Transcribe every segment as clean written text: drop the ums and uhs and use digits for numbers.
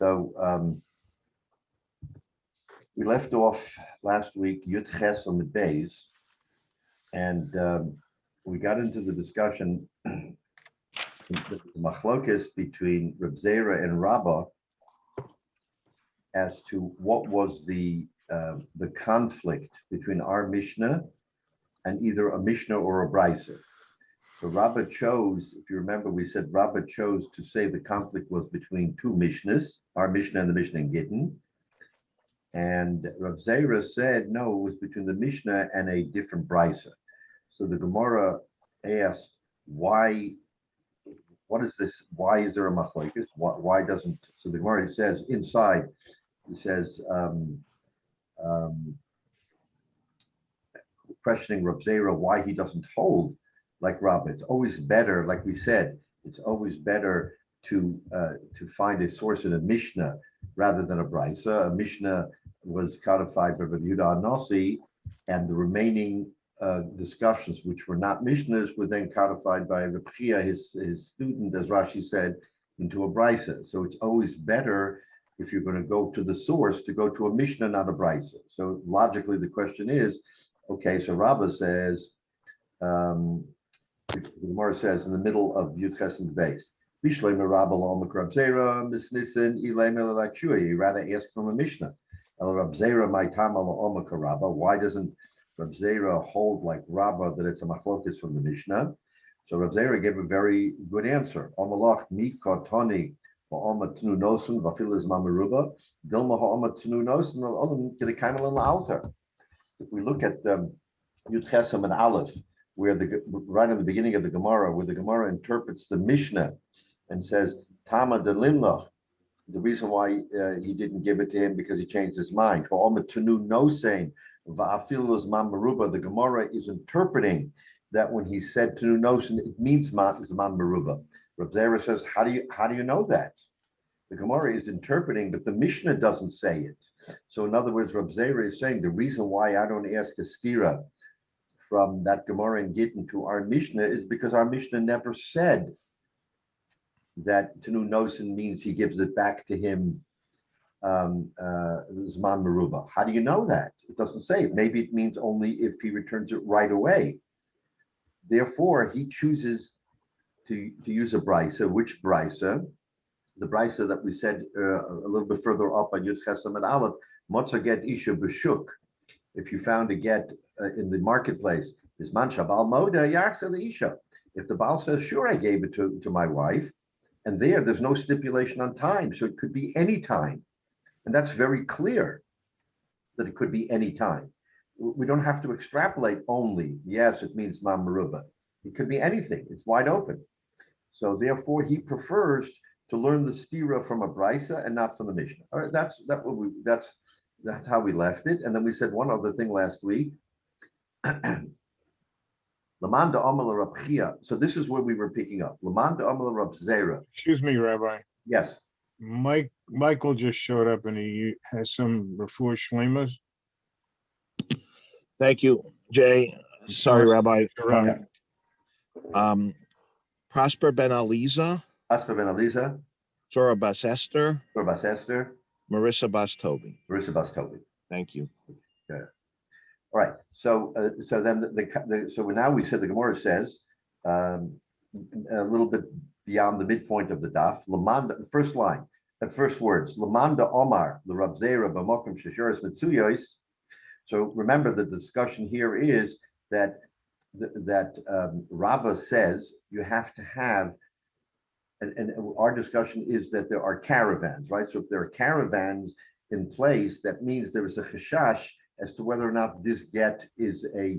So we left off last week Yud Ches on the Bays, and we got into the discussion, the machlokes between Reb Zera and Rabbah as to what was the conflict between our Mishnah and either a Mishnah or a Brisa. So Rabbah chose, if you remember, we said Rabbah chose to say the conflict was between two Mishnahs, our Mishnah and the Mishnah in Gittin. And Reb Zera said, no, it was between the Mishnah and a different Brisa. So the Gemara asked, why, what is this? Why is there a machlokes? Why doesn't, so the Gemara says inside, it says, questioning Reb Zera why he doesn't hold like Rabbah. It's always better, like we said, it's always better to find a source in a Mishnah rather than a Brisa. A Mishnah was codified by Rabbi Yehuda Anasi, and the remaining discussions, which were not Mishnahs, were then codified by Rabbi Hyatt, his student, as Rashi said, into a Brisa. So it's always better, if you're going to go to the source, to go to a Mishnah, not a Brisa. So logically, the question is, okay, so Rabbah says, the Gemara says in the middle of Yud Ches and Beis, you rather ask from a Mishnah. Why doesn't Reb Zera hold like Rabbah that it's a machlokes from the Mishnah? So Reb Zera gave a very good answer. If we look at Yud Chesam and Aleph, where right in the beginning of the Gemara, where the Gemara interprets the Mishnah and says, Tama de Limlach, the reason why he didn't give it to him because he changed his mind. The Gemara is interpreting that when he said Tanu Nosen, it means Zman Meruba. Reb Zera says, how do you know that? The Gemara is interpreting, but the Mishnah doesn't say it. So in other words, Reb Zera is saying the reason why I don't ask a stira from that Gemara and Gittin to our Mishnah is because our Mishnah never said that Tanu Nosen means he gives it back to him Zman Meruba. How do you know that? It doesn't say. Maybe it means only if he returns it right away. Therefore, he chooses to use a Brisa. Which Brisa? The Brisa that we said a little bit further up on Yud Chesam and Aleph, Motza get Isha B'Shuk. If you found a get in the marketplace, is Man Shabal Moda Yachsa the Isha. If the Baal says, sure, I gave it to my wife, and there's no stipulation on time, so it could be any time. And that's very clear that it could be any time. We don't have to extrapolate only, yes, it means Man Meruba. It could be anything, it's wide open. So therefore, he prefers to learn the stira from a Brisa and not from the Mishnah. All right, that's how we left it. And then we said one other thing last week. Lamanda Amala Rab Chia. So this is where we were picking up. Lamanda Amala Rab Zera. Excuse me, Rabbi. Yes. Michael just showed up and he has some refuah shlemas. Thank you, Jay. Sorry, Rabbi. Prosper Ben Aliza. Prosper Ben Aliza. Zora Bas Esther. Zora Bas Esther. Marissa Bas Tobi. Marissa Bas Tobi. Thank you. Yeah. All right. So then so now we said the Gemara says a little bit beyond the midpoint of the daf. Lamanda, the first line, the first words. Lamanda Omar the Reb Zera b'mokum sheshoros mitzuyos. So remember, the discussion here is that Rabbah says you have to have, and our discussion is that there are caravans, right? So if there are caravans in place, that means there is a chashash as to whether or not this get is a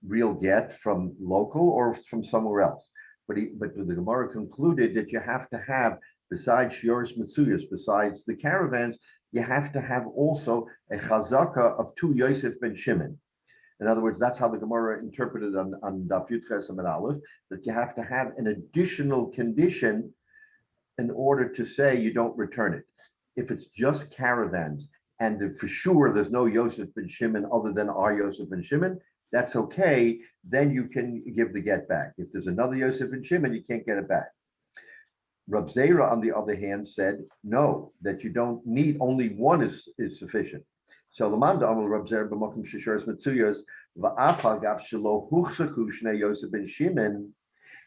real get from local or from somewhere else. But the Gemara concluded that you have to have, besides Shiur's Mitzuyos, besides the caravans, you have to have also a chazaka of two Yosef ben Shimon. In other words, that's how the Gemara interpreted on Daf Yud Chesam and Aleph, that you have to have an additional condition in order to say you don't return it. If it's just caravans and for sure there's no Yosef ben Shimon other than our Yosef ben Shimon, that's okay. Then you can give the get back. If there's another Yosef ben Shimon, you can't get it back. Rab Zera, on the other hand, said, no, that you don't need, only one is sufficient. So Lamanda Amar Rab Zera b'makom sheshoras metzuyos va'afal gav shelo huchsaku shnei Yosef ben Shimon,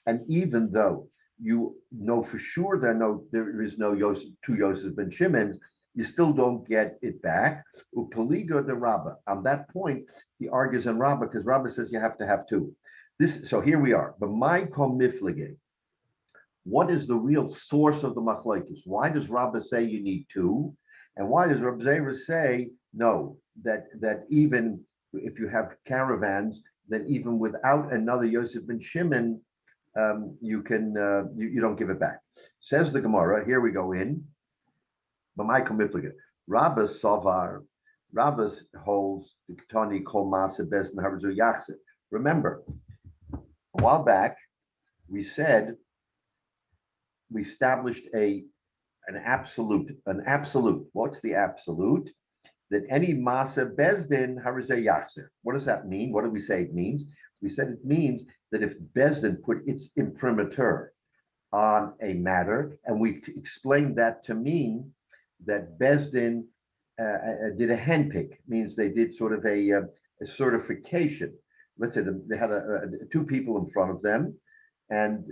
and even though you know for sure there is no Yosef, two Yosef ben Shimon, you still don't get it back. Upaliga the Rabbah. On that point, he argues on Rabbah because Rabbah says you have to have two. So here we are. But my miflige. What is the real source of the machlokes? Why does Rabbah say you need two? And why does Rab Zera say no, that even if you have caravans, that even without another Yosef ben Shimon, you don't give it back. Says the Gemara, here we go in. But my commitment, Rabbah Savar, Rabbah holds the Ketani Kol Masa Bez Naharzu Yachse. Remember, a while back, we said we established an absolute. What's the absolute? That any Masa Bezdin Harzeh Yachse. What does that mean? What did we say it means? We said it means that if Bezdin put its imprimatur on a matter, and we explained that to mean that Bezdin did a handpick, means they did sort of a certification. Let's say they had two people in front of them, and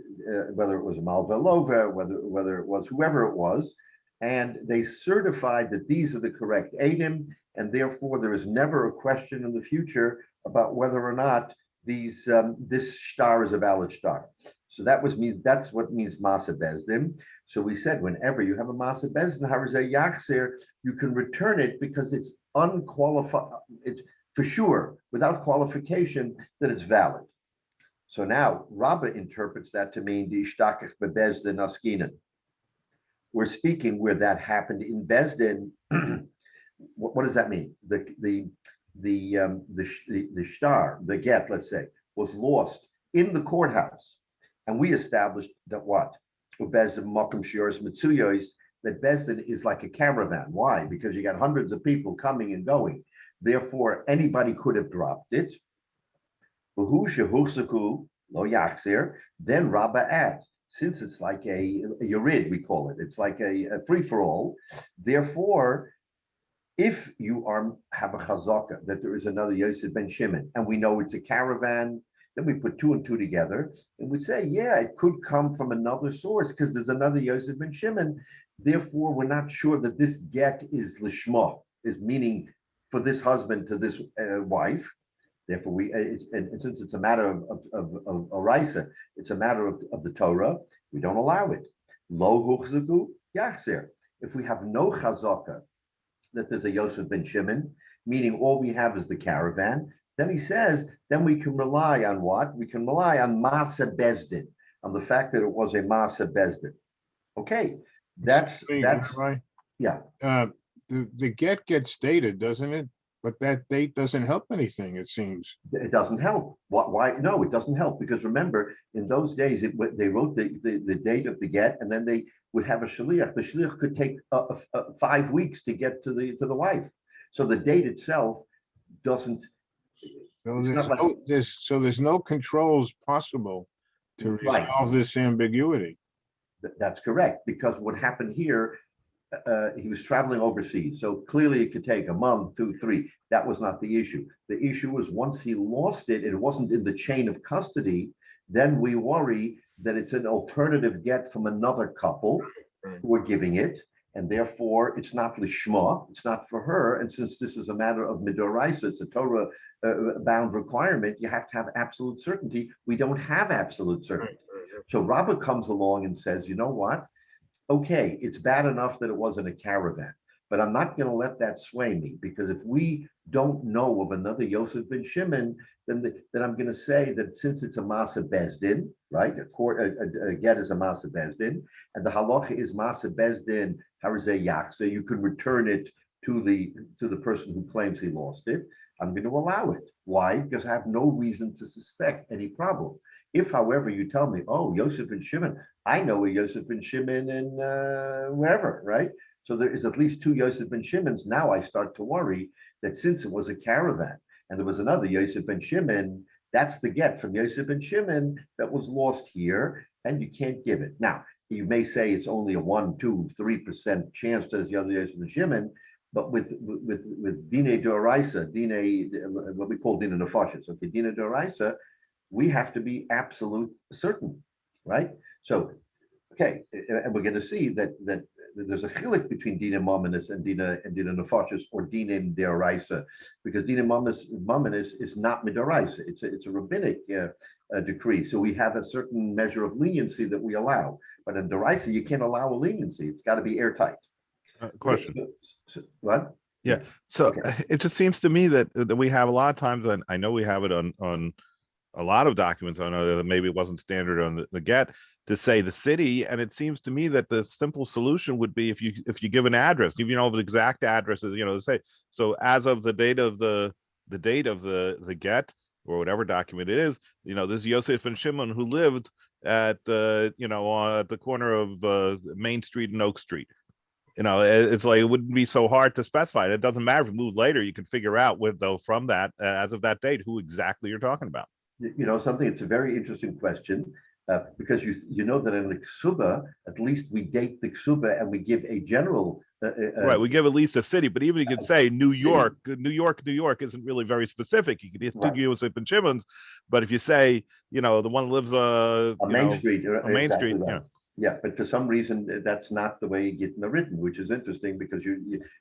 whether it was a Malvelova, whether it was whoever it was, and they certified that these are the correct Eidim, and therefore there is never a question in the future about whether or not this star is a valid star. So that's what means Masa Bezdin. So we said whenever you have a Masa Bezdin Harzeh Yachser, you can return it because it's unqualified, it's for sure, without qualification, that it's valid. So now Rabbah interprets that to mean the Ishtakach Bebezdin Askinan. We're speaking where that happened in Bezdin. What does that mean? The star, the get, let's say, was lost in the courthouse. And we established that what? That Bezdin is like a caravan. Why? Because you got hundreds of people coming and going. Therefore, anybody could have dropped it. Then Rabbah adds, since it's like a yurid, we call it. It's like a free-for-all. Therefore, if you have a chazaka that there is another Yosef ben Shimon, and we know it's a caravan, then we put two and two together, and we say, yeah, it could come from another source because there's another Yosef ben Shimon. Therefore, we're not sure that this get is lishma, is meaning for this husband to this wife. Therefore, and since it's a matter of Oraisa, it's a matter of the Torah, we don't allow it. Lo huchzaku yachzer. If we have no chazaka that there's a Yosef ben Shimon, meaning all we have is the caravan, then he says, then we can rely on what? We can rely on Masa Bezdin, on the fact that it was a Masa Bezdin. Okay, that's right. Yeah. The get gets dated, doesn't it? But that date doesn't help anything, it seems. It doesn't help. Why? No, it doesn't help because remember, in those days, they wrote the date of the get, and then they would have a shaliach. The shaliach could take 5 weeks to get to the wife. So the date itself doesn't. So there's no controls possible to resolve this ambiguity. That's correct, because what happened here, he was traveling overseas, so clearly it could take a month, 2, 3. That was not the issue. The issue was once he lost it, it wasn't in the chain of custody. Then we worry that it's an alternative get from another couple who are giving it, and therefore it's not lishma, it's not for her. And since this is a matter of midoraisa, it's a Torah bound requirement, you have to have absolute certainty. We don't have absolute certainty. So Rabbah comes along and says, you know what? Okay, it's bad enough that it wasn't a caravan, but I'm not going to let that sway me, because if we don't know of another Yosef ben Shimon, then I'm going to say that since it's a Masa Bezdin, right? A get is a Masa Bezdin, and the halacha is Masa Bezdin Harzeh Yachse. You can return it to the person who claims he lost it. I'm going to allow it. Why? Because I have no reason to suspect any problem. If, however, you tell me, oh, Yosef ben Shimon, I know a Yosef ben Shimon in wherever, right? So there is at least 2 Yosef ben Shimons. Now I start to worry that since it was a caravan and there was another Yosef ben Shimon, that's the get from Yosef ben Shimon that was lost here, and you can't give it. Now, you may say it's only a 1, 2, 3% chance that it's the other Yosef and Shimon, but with Dine Doraisa, Dine, what we call Dine Nefashis, okay, Dine Doraisa, we have to be absolute certain, right? So, okay, and we're going to see that there's a chilik between Dina Mominus and Dina Nefashis, or Dina Deoraisa, because Dina Mominus is not Midoraisa. It's a rabbinic decree. So we have a certain measure of leniency that we allow. But in Doraisa, you can't allow a leniency. It's got to be airtight. Question. What? Yeah. So Okay. it just seems to me that we have a lot of times, and I know we have it on a lot of documents. I know that maybe it wasn't standard on the get to say the city, and it seems to me that the simple solution would be if you give an address, if you know the exact addresses, say so as of the date of the date of the get or whatever document it is, this is Yosef and Shimon who lived at at the corner of Main Street and Oak Street. It's like it wouldn't be so hard to specify. It doesn't matter if you move later; you can figure out from that as of that date who exactly you're talking about. Something. It's a very interesting question because you know that in the ksuba, at least we date the ksuba and we give a general. Right, we give at least a city, but even you could say New York, New York isn't really very specific. You could get two Yosef and Shimons, but if you say the one that lives on Main Street, on Main exactly Street, right. Yeah, but for some reason that's not the way you get in the written, which is interesting because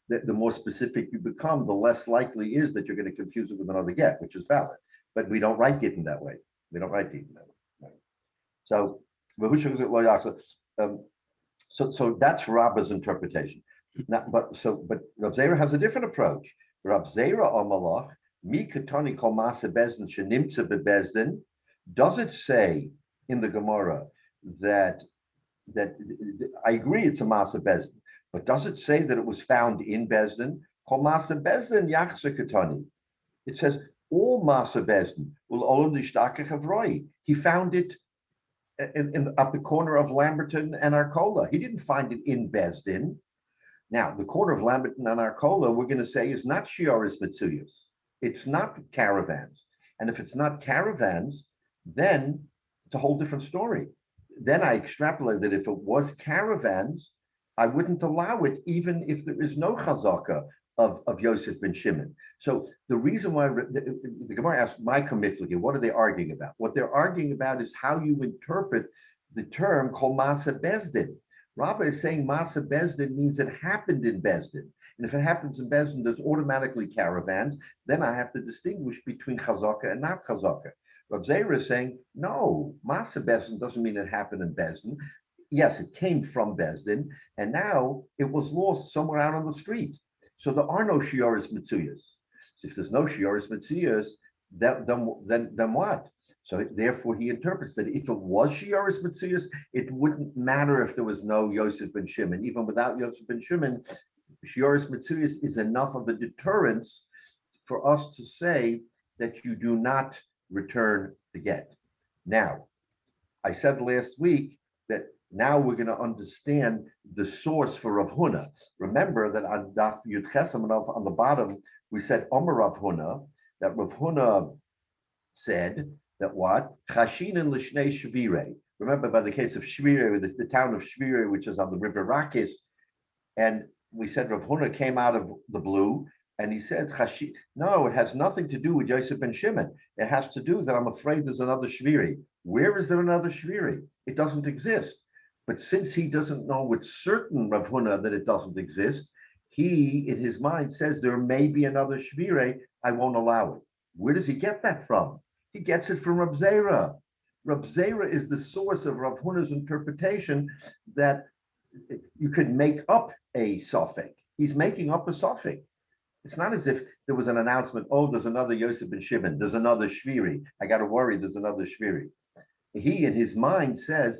the more specific you become, the less likely is that you're going to confuse it with another get, which is valid. But we don't write Gittin that way. We don't write Gittin that way. Right. So, so that's Rabba's interpretation. But Rav Zera has a different approach. Rav Zera Omalach, Mi Katoni Kol Masa Bezdin Shenimtza Bebezdin. Does it say in the Gemara that I agree it's a Masa Bezdin, but does it say that it was found in Bezdin? Kol Masa Bezdin Yachza Katoni. It says all Masa Bezdin will only Shtaka. He found it in at the corner of Lamberton and Arcola. He didn't find it in Bezdin. Now, the corner of Lamberton and Arcola, we're going to say, is not Shiuris Mitsuyas. It's not caravans. And if it's not caravans, then it's a whole different story. Then I extrapolate that if it was caravans, I wouldn't allow it, even if there is no chazaka of Yosef ben Shimon. So the reason why the Gemara asked my comifligi, what are they arguing about? What they're arguing about is how you interpret the term kol masa bezdin. Rabbi is saying masa bezdin means it happened in Bezdin. And if it happens in Bezdin, there's automatically caravans. Then I have to distinguish between chazaka and not chazaka. Rav Zera is saying, no, masa bezdin doesn't mean it happened in Bezdin. Yes, it came from Bezdin, and now it was lost somewhere out on the street. So there are no shiuris mitzuyas. If there's no shiuris mitzuyas, then what? So therefore, he interprets that if it was shiuris mitzuyas, it wouldn't matter if there was no Yosef ben Shimon. Even without Yosef ben Shimon, shiuris mitzuyas is enough of a deterrence for us to say that you do not return the get. Now, I said last week that now we're going to understand the source for Rav Huna. Remember that on Daf Yud Chesam on the bottom, we said Omer Rav Huna, that Rav Huna said that what? Chashinin l'shnei shvirei. Remember by the case of Shvirei, the town of Shvirei, which is on the river Rakis, and we said Rav Huna came out of the blue, and he said, no, it has nothing to do with Yosef ben Shimon. It has to do that I'm afraid there's another Shvirei. Where is there another Shvirei? It doesn't exist. But since he doesn't know with certain Rav Huna that it doesn't exist, he, in his mind, says there may be another Shvirei, I won't allow it. Where does he get that from? He gets it from Rav Zera. Rav Zera is the source of Rav Huna's interpretation that you could make up a suffix. He's making up a suffix. It's not as if there was an announcement, oh, there's another Yosef ben Shimon, there's another Shviri. I got to worry, there's another Shviri. He, in his mind, says,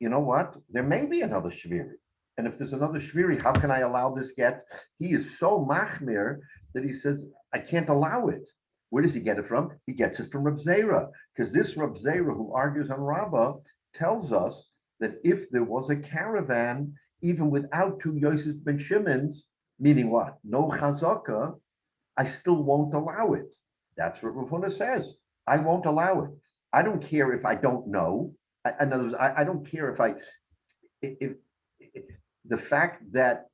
you know what? There may be another Shviri. And if there's another Shviri, how can I allow this get? He is so machmir that he says, I can't allow it. Where does he get it from? He gets it from Rav Zera. Because this Rav Zera, who argues on Rabbah, tells us that if there was a caravan, even without two Yosef ben Shimons, meaning what? No chazaka, I still won't allow it. That's what Rav Huna says. I won't allow it. I don't care if I don't know. in other words, I don't care if the fact that,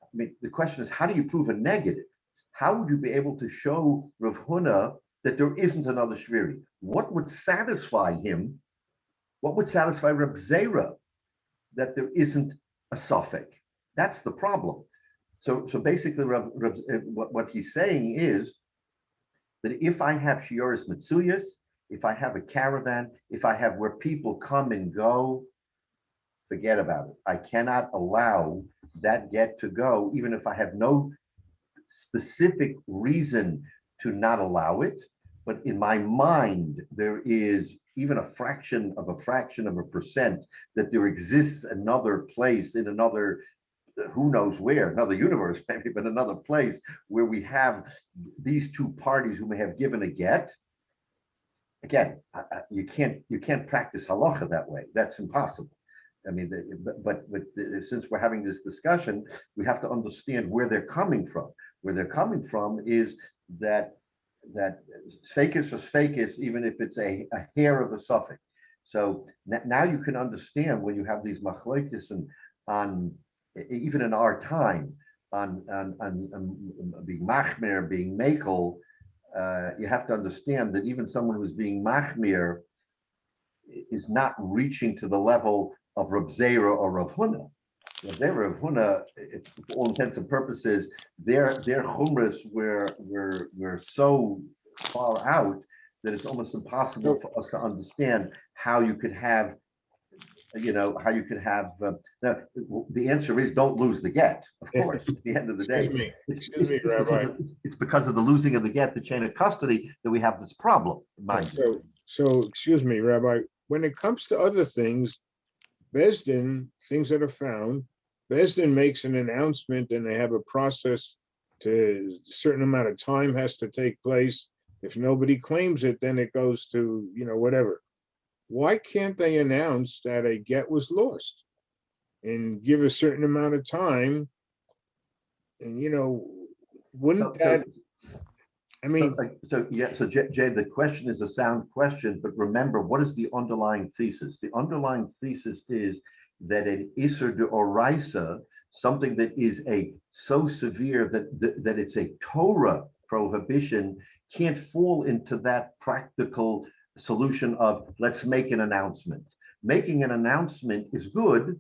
I mean, the question is, how do you prove a negative? How would you be able to show Rav Huna that there isn't another Shviri? What would satisfy him? What would satisfy Reb Zera that there isn't a suffix? That's the problem. So basically, what he's saying is that if I have Shiuris Mitsuyas, if I have a caravan, if I have where people come and go, forget about it. I cannot allow that get to go, even if I have no specific reason to not allow it. But in my mind, there is even a fraction of a percent that there exists another place in another, who knows where, another universe, maybe, but another place where we have these two parties who may have given a get. Again, you can't practice halacha that way. That's impossible. I mean, but since we're having this discussion, we have to understand where they're coming from. Where they're coming from is that sfekis or sfekis, even if it's a hair of a suffix. So now you can understand when you have these machlokes and on even in our time on being machmir, being mekel, you have to understand that even someone who's being machmir is not reaching to the level of Reb Zera or Rav Huna. Reb Zera, Rav Huna, for all intents and purposes, their chumras were so far out that it's almost impossible for us to understand how you could have, now, the answer is don't lose the get, of course, at the end of the day. Excuse me, Rabbi. It's because of the losing of the get, the chain of custody, that we have this problem, mind you. So, excuse me, Rabbi, when it comes to other things, Besdin, things that are found, Besdin makes an announcement and they have a process to a certain amount of time has to take place. If nobody claims it, then it goes to, whatever. Why can't they announce that a get was lost and give a certain amount of time? And, wouldn't that, I mean. So Jay, the question is a sound question, but remember, what is the underlying thesis? The underlying thesis is that an Isser de Oraisa, something that is so severe that it's a Torah prohibition, can't fall into that practical solution of let's make an announcement. Making an announcement is good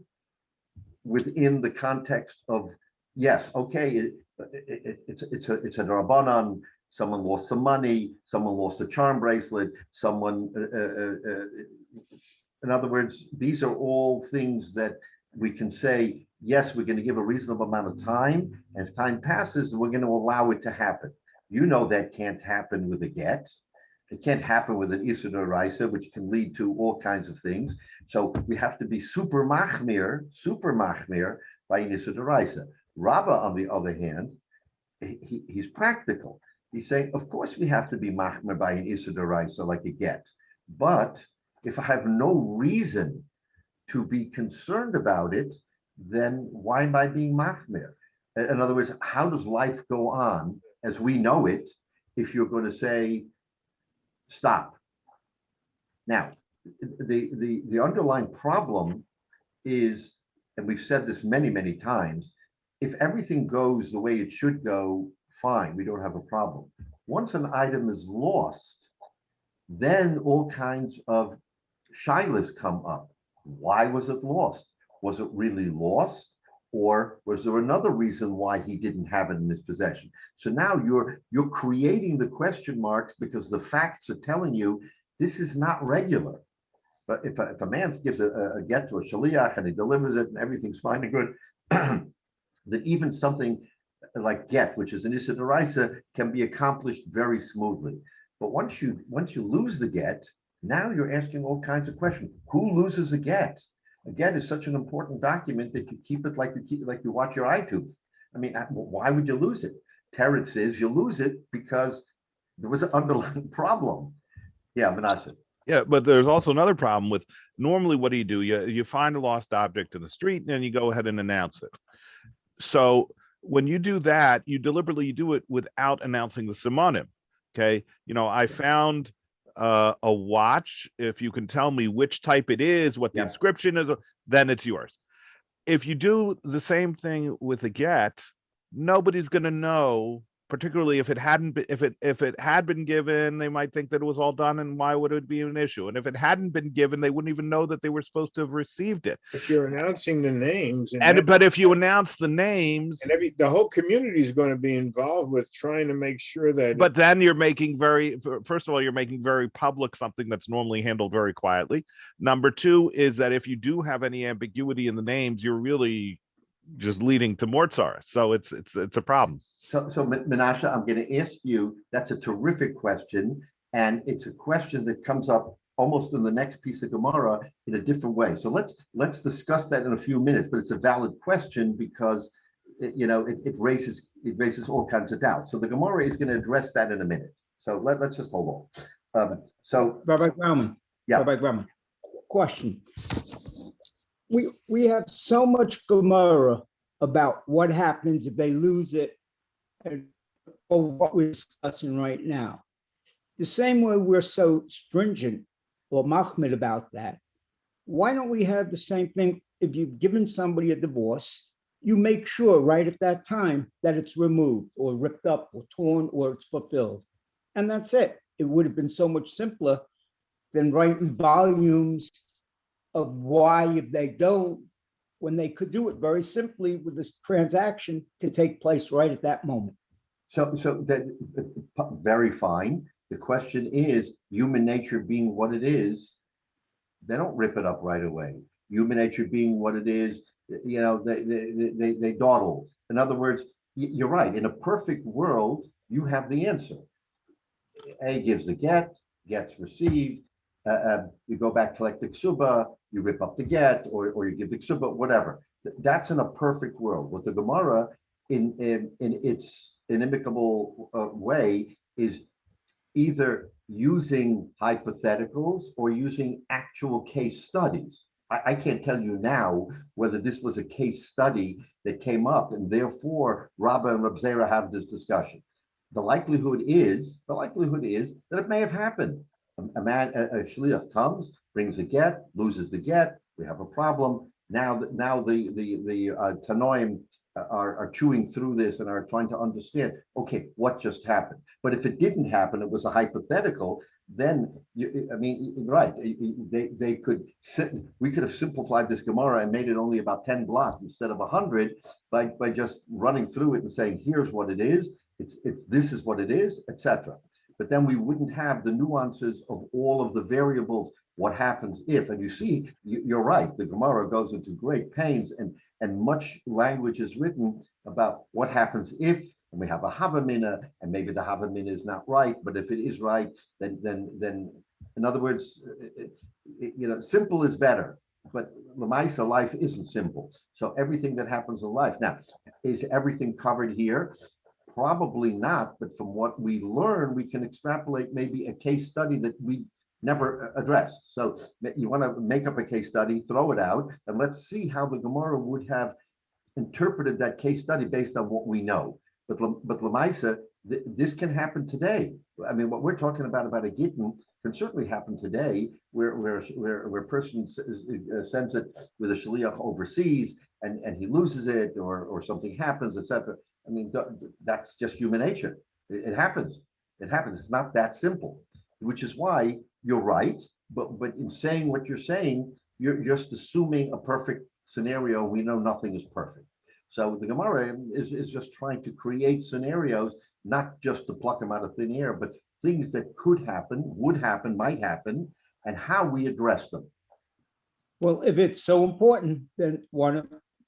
within the context of, yes, okay, it's a Rabbanan. Someone lost some money, someone lost a charm bracelet, someone, in other words, these are all things that we can say, yes, we're going to give a reasonable amount of time, and if time passes, we're going to allow it to happen. That can't happen with a get. It can't happen with an Isur D'Oraisa, which can lead to all kinds of things. So we have to be super machmir by an Isur D'Oraisa. Rabbah, on the other hand, he's practical. He's saying, of course, we have to be machmir by an Isur D'Oraisa like a get. But if I have no reason to be concerned about it, then why am I being machmir? In other words, how does life go on as we know it if you're going to say, stop? Now, the underlying problem is, and we've said this many, many times, if everything goes the way it should go, fine, we don't have a problem. Once an item is lost, then all kinds of shilas come up. Why was it lost? Was it really lost? Or was there another reason why he didn't have it in his possession? So now you're creating the question marks because the facts are telling you this is not regular. But if a man gives a get to a shaliach and he delivers it and everything's fine and good, that even something like get, which is an Isur D'Oraisa, can be accomplished very smoothly. But once you lose the get, now you're asking all kinds of questions. Who loses a get? A get is such an important document that you keep it like you watch your eye tooth. I mean, why would you lose it? Teretz says you lose it because there was an underlying problem. Yeah, Menashe. Yeah, but there's also another problem with normally what do? You find a lost object in the street and then you go ahead and announce it. So when you do that, you deliberately do it without announcing the simonim. Okay, I found a watch, if you can tell me which type it is, what the Yeah. inscription is, then it's yours. If you do the same thing with a get, nobody's going to know, particularly if it hadn't been, if it had been given, they might think that it was all done, and why would it be an issue? And if it hadn't been given, they wouldn't even know that they were supposed to have received it. If you're announcing the names And but if you announce the names, and the whole community is going to be involved with trying to make sure that. but then you're making first of all, you're making very public something that's normally handled very quietly. Number two is that if you do have any ambiguity in the names, you're really just leading to more tzara. So it's a problem. So Menashe, I'm going to ask you, that's a terrific question. And it's a question that comes up almost in the next piece of Gemara in a different way. So let's discuss that in a few minutes, but it's a valid question because it raises all kinds of doubts. So the Gemara is going to address that in a minute. So let's just hold on. Rabbi Grauman. Yeah. Rabbi Grauman. Question. We have so much Gemara about what happens if they lose it, or what we're discussing right now. The same way we're so stringent or machmid about that, why don't we have the same thing? If you've given somebody a divorce, you make sure right at that time that it's removed or ripped up or torn or it's fulfilled. And that's it. It would have been so much simpler than writing volumes of why if they don't, when they could do it very simply with this transaction to take place right at that moment. So that very fine. The question is, human nature being what it is, they don't rip it up right away. Human nature being what it is, they dawdle. In other words, you're right. In a perfect world, you have the answer. A gives the get, gets received. You go back, collect the ksuba, you rip up the get, or you give the ksuba, whatever. That's in a perfect world. What the Gemara, in its inimicable way, is either using hypotheticals or using actual case studies. I can't tell you now whether this was a case study that came up, and therefore Rabba and Reb Zera have this discussion. The likelihood is that it may have happened. A shliach comes, brings a get, loses the get. We have a problem. Now the Tanoim are chewing through this and are trying to understand, okay, what just happened? But if it didn't happen, it was a hypothetical, then right, we could have simplified this Gemara and made it only about 10 blocks instead of 100 by just running through it and saying, here's what it is, this is what it is, etc. But then we wouldn't have the nuances of all of the variables, what happens if, and you see, you're right, the Gemara goes into great pains and much language is written about what happens if, and we have a havamina, and maybe the havamina is not right, but if it is right, then in other words, simple is better, but Lamaisa life isn't simple. So everything that happens in life, now, is everything covered here? Probably not, but from what we learn, we can extrapolate maybe a case study that we never addressed. So you want to make up a case study, throw it out, and let's see how the Gemara would have interpreted that case study based on what we know. But Lamaisa, this can happen today. I mean, what we're talking about a gittin can certainly happen today, where a person sends it with a shliach overseas and he loses it, or something happens, etc. I mean, that's just human nature. It happens. It's not that simple, which is why you're right. But in saying what you're saying, you're just assuming a perfect scenario. We know nothing is perfect. So the Gemara is just trying to create scenarios, not just to pluck them out of thin air, but things that could happen, would happen, might happen, and how we address them. Well, if it's so important, then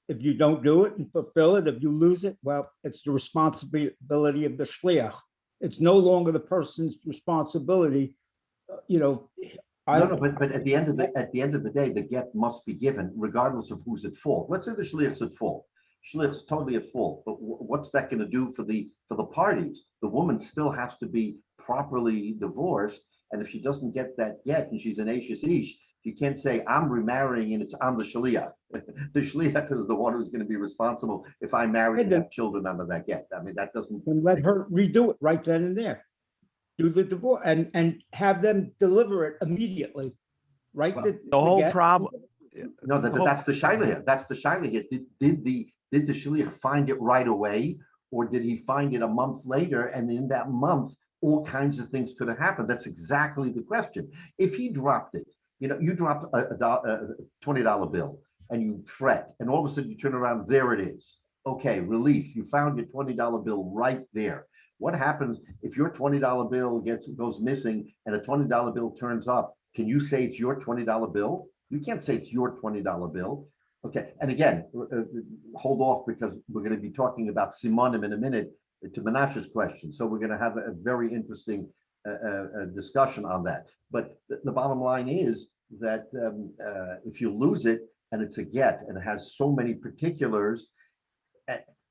if you don't do it and fulfill it, if you lose it, well, it's the responsibility of the shliach. It's no longer the person's responsibility. No, but at the end of the day, the get must be given, regardless of who's at fault. Let's say the shliach's at fault. Shliach's totally at fault, but what's that going to do for the parties? The woman still has to be properly divorced, and if she doesn't get that get and she's an Ashes Ish, you can't say I'm remarrying and it's on the shliach. The shliach is the one who's going to be responsible if I marry and have children under that get. I mean, that doesn't. And let her redo it right then and there. do the divorce and have them deliver it immediately, right? Well, The whole get- problem. No, the whole- that's the shaila here. That's the shaila here. Did the shliach find it right away, or did he find it a month later? And in that month, all kinds of things could have happened. That's exactly the question. If he dropped it, you dropped a $20 bill and you fret, and all of a sudden you turn around, there it is. Okay, relief. You found your $20 bill right there. What happens if your $20 bill goes missing and a $20 bill turns up? Can you say it's your $20 bill? You can't say it's your $20 bill. Okay, and again, hold off because we're going to be talking about simonim in a minute to Menashe's question. So we're going to have a very interesting discussion on that. But the bottom line is that if you lose it and it's a get and it has so many particulars,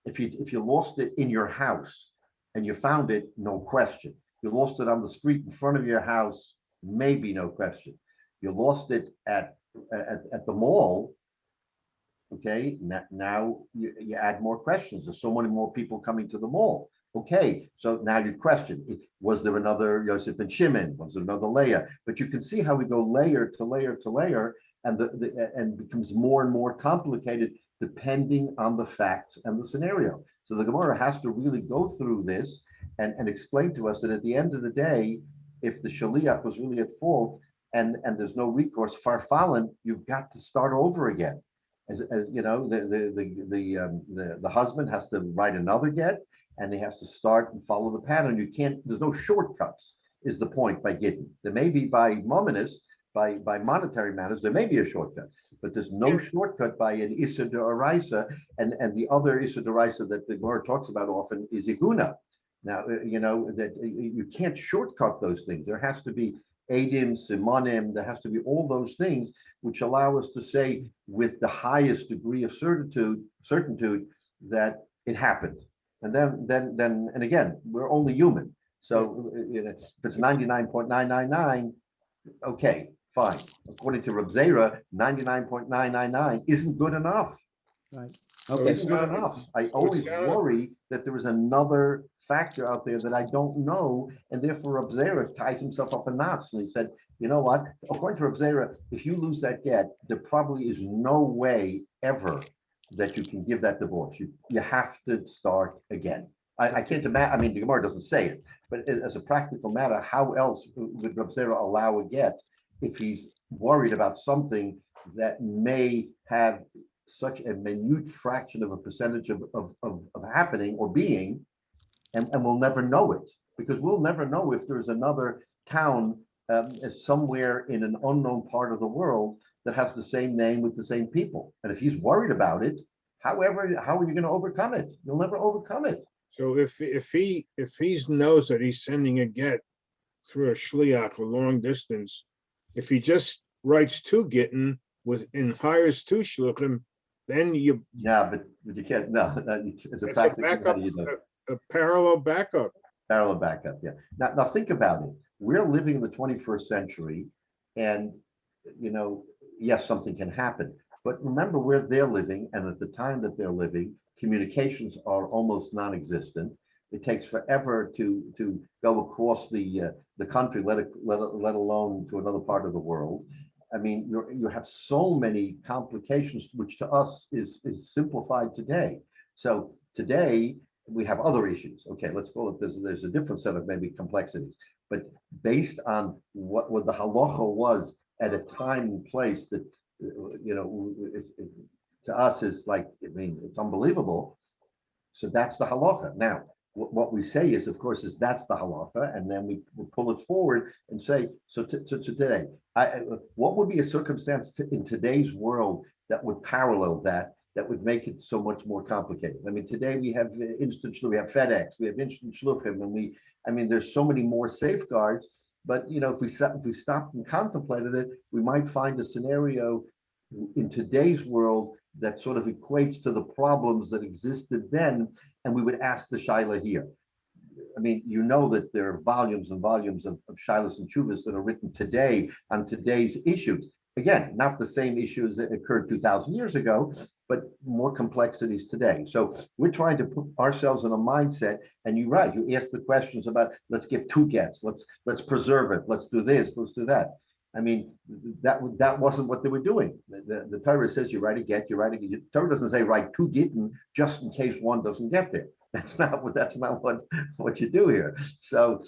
if you lost it in your house and you found it, no question. You lost it on the street in front of your house, maybe no question. You lost it at the mall. Okay, now you add more questions. There's so many more people coming to the mall. Okay, so now you question, was there another Yosef and Shimon? Was there another Leah? But you can see how we go layer to layer to layer, and and becomes more and more complicated depending on the facts and the scenario. So the Gemara has to really go through this and explain to us that at the end of the day, if the shaliach was really at fault and there's no recourse, farfallen, you've got to start over again. As you know, the husband has to write another get, and he has to start and follow the pattern. You can't. There's no shortcuts. Is the point by Gittin? There may be by mominus, by monetary matters. There may be a shortcut, but there's no shortcut by an Issa d'Oraisa, and the other Issa d'Oraisa that the Gemara talks about often is Iguna. Now, that you can't shortcut those things. There has to be Edim, Simonim, there has to be all those things which allow us to say with the highest degree of certainty that it happened. And then, and again, we're only human. So if it's 99.999, okay, fine. According to Reb Zera, 99.999 isn't good enough. Right. Okay, it's good enough. I always worry that there is another factor out there that I don't know, and therefore Reb Zera ties himself up in knots. And he said, you know what? According to Reb Zera, if you lose that get, there probably is no way ever that you can give that divorce. You have to start again. I can't imagine. I mean, the Gemara doesn't say it, but as a practical matter, how else would Reb Zera allow a get if he's worried about something that may have such a minute fraction of a percentage of happening or being, and we'll never know it, because we'll never know if there's another town somewhere in an unknown part of the world that has the same name with the same people. And if he's worried about it, how are you going to overcome it? You'll never overcome it. So if he knows that he's sending a get through a shliach a long distance, if he just writes two gittin and hires two shluchim, then you but you can't. No, as a practical backup, a parallel backup. Parallel backup, yeah. Now think about it. We're living in the 21st century, and yes, something can happen. But remember where they're living, and at the time that they're living, communications are almost non-existent. It takes forever to go across the country, let alone to another part of the world. I mean, you have so many complications, which to us is simplified today. So today we have other issues. Okay, let's call it. There's a different set of maybe complexities, but based on what the halacha was at a time and place that to us is like, I mean, it's unbelievable. So that's the halacha. Now, what we say is, of course, that's the halacha, and then we pull it forward and say, so today, what would be a circumstance in today's world that would parallel that would make it so much more complicated? I mean, today we have instant, we have FedEx, we have instant shluchim, and there's so many more safeguards. But if we stopped and contemplated it, we might find a scenario in today's world that sort of equates to the problems that existed then, and we would ask the shaila here. I mean, that there are volumes and volumes of shilas and chuvas that are written today on today's issues. again, not the same issues that occurred 2,000 years ago, but more complexities today. So we're trying to put ourselves in a mindset, and you're right, you asked the questions about, let's give two gets, let's preserve it, let's do this, let's do that. I mean, that wasn't what they were doing. The Torah says you write a get, you write a get. The Torah doesn't say write two gittin just in case one doesn't get there. That's not what you do here. So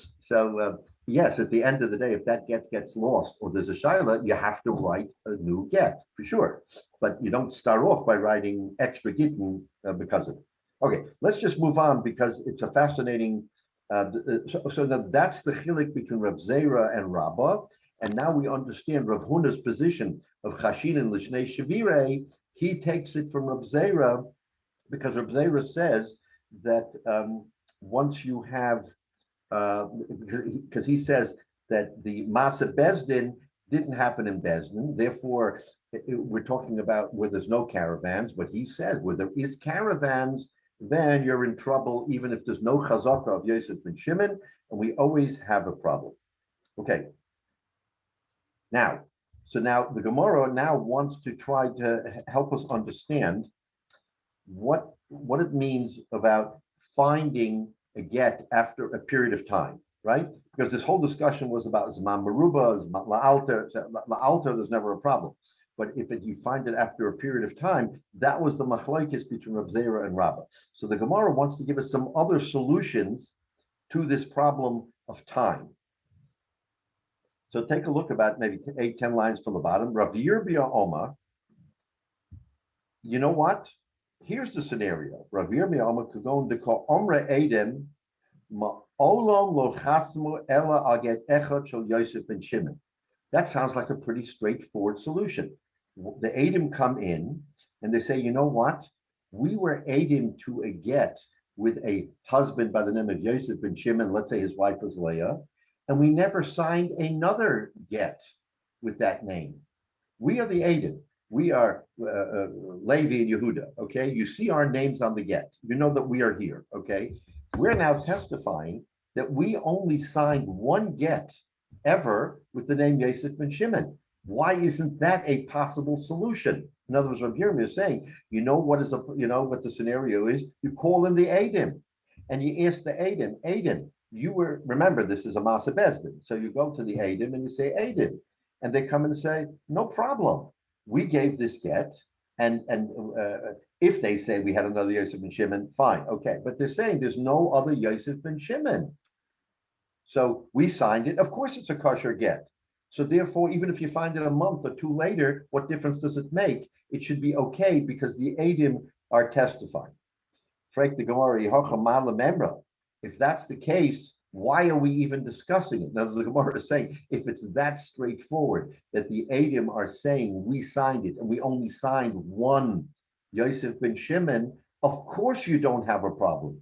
yes, at the end of the day, if that get gets lost or there's a shaila, you have to write a new get for sure. But you don't start off by writing extra gittin because of it. Okay, let's just move on because it's a fascinating. So that's the chilik between Rav Zera and Rabbah. And now we understand Rav Huna's position of Chashin and Lishnei Shavire. He takes it from Rav Zera because Rav Zera says that once you have, because he says that the Masa Bezdin didn't happen in Bezdin, therefore we're talking about where there's no caravans, but he says where there is caravans, then you're in trouble even if there's no chazaka of Yosef ben Shimon, and we always have a problem. Okay. Now the Gemara now wants to try to help us understand what it means about finding a get after a period of time, right? Because this whole discussion was about Zman Meruba, Zman La'alter. La'alter, there's never a problem. But if you find it after a period of time, that was the machlokes between Rav Zera and Rabbah. So the Gemara wants to give us some other solutions to this problem of time. So take a look about maybe 8-10 lines from the bottom. Rav Yirmiyah Oma. You know what? Here's the scenario. Rav Yirmiyah Oma could go into call Omre Edem Ma'olom lo chasmu ela aget echad shel Yosef ben Shimon. That sounds like a pretty straightforward solution. The Edom come in and they say, you know what? We were Edom to a get with a husband by the name of Yosef ben Shimon. Let's say his wife was Leah. And we never signed another get with that name. We are the Edom. We are Levi and Yehuda, okay? You see our names on the get. You know that we are here, okay? We're now testifying that we only signed one get ever with the name Yosef ben Shimon. Why isn't that a possible solution? In other words, Rabbi Yirmiyah is saying, you know what the scenario is? You call in the Edom and you ask the Edom, remember, this is a Masa Bezdin. So you go to the Edom and you say, Edom. And they come and say, no problem. We gave this get. And if they say we had another Yosef ben Shimon, fine. Okay. But they're saying there's no other Yosef ben Shimon. So we signed it. Of course, it's a kosher get. So therefore, even if you find it a month or two later, what difference does it make? It should be okay because the Edom are testifying. Frek the Gemara, if that's the case, why are we even discussing it? Now, the Gemara is saying, if it's that straightforward, that the Edom are saying we signed it and we only signed one Yosef ben Shimon, of course you don't have a problem.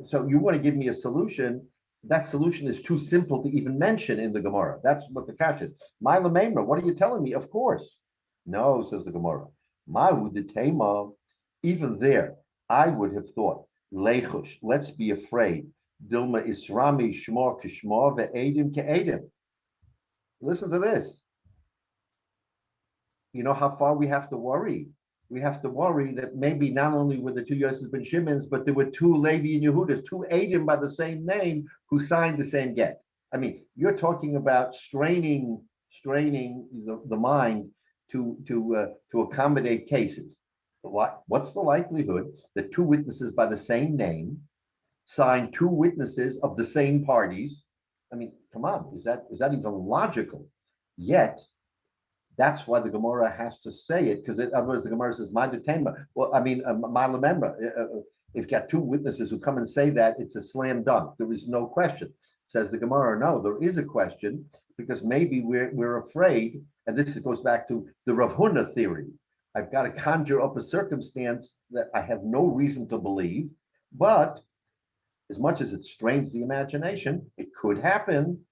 So you want to give me a solution. That solution is too simple to even mention in the Gemara. That's what the catch is. Mila Memra, what are you telling me? Of course. No, says the Gemara. Mahu detema, even there, I would have thought, Lechush, let's be afraid. Dilma Isrami Shma Kishma ve'edim ke'edim. Listen to this. You know how far we have to worry? We have to worry that maybe not only were the two Yosef ben Shimons, but there were two Levi and Yehudas, two Edom by the same name who signed the same get. I mean, you're talking about straining the mind to accommodate cases. What's the likelihood that two witnesses by the same name sign two witnesses of the same parties? I mean, come on, is that even logical? Yet, that's why the Gemara has to say it, because otherwise the Gemara says, if you got two witnesses who come and say that, it's a slam dunk. There is no question. Says the Gemara, no, there is a question, because maybe we're afraid, and this goes back to the Rav Huna theory. I've got to conjure up a circumstance that I have no reason to believe, but as much as it strains the imagination, it could happen.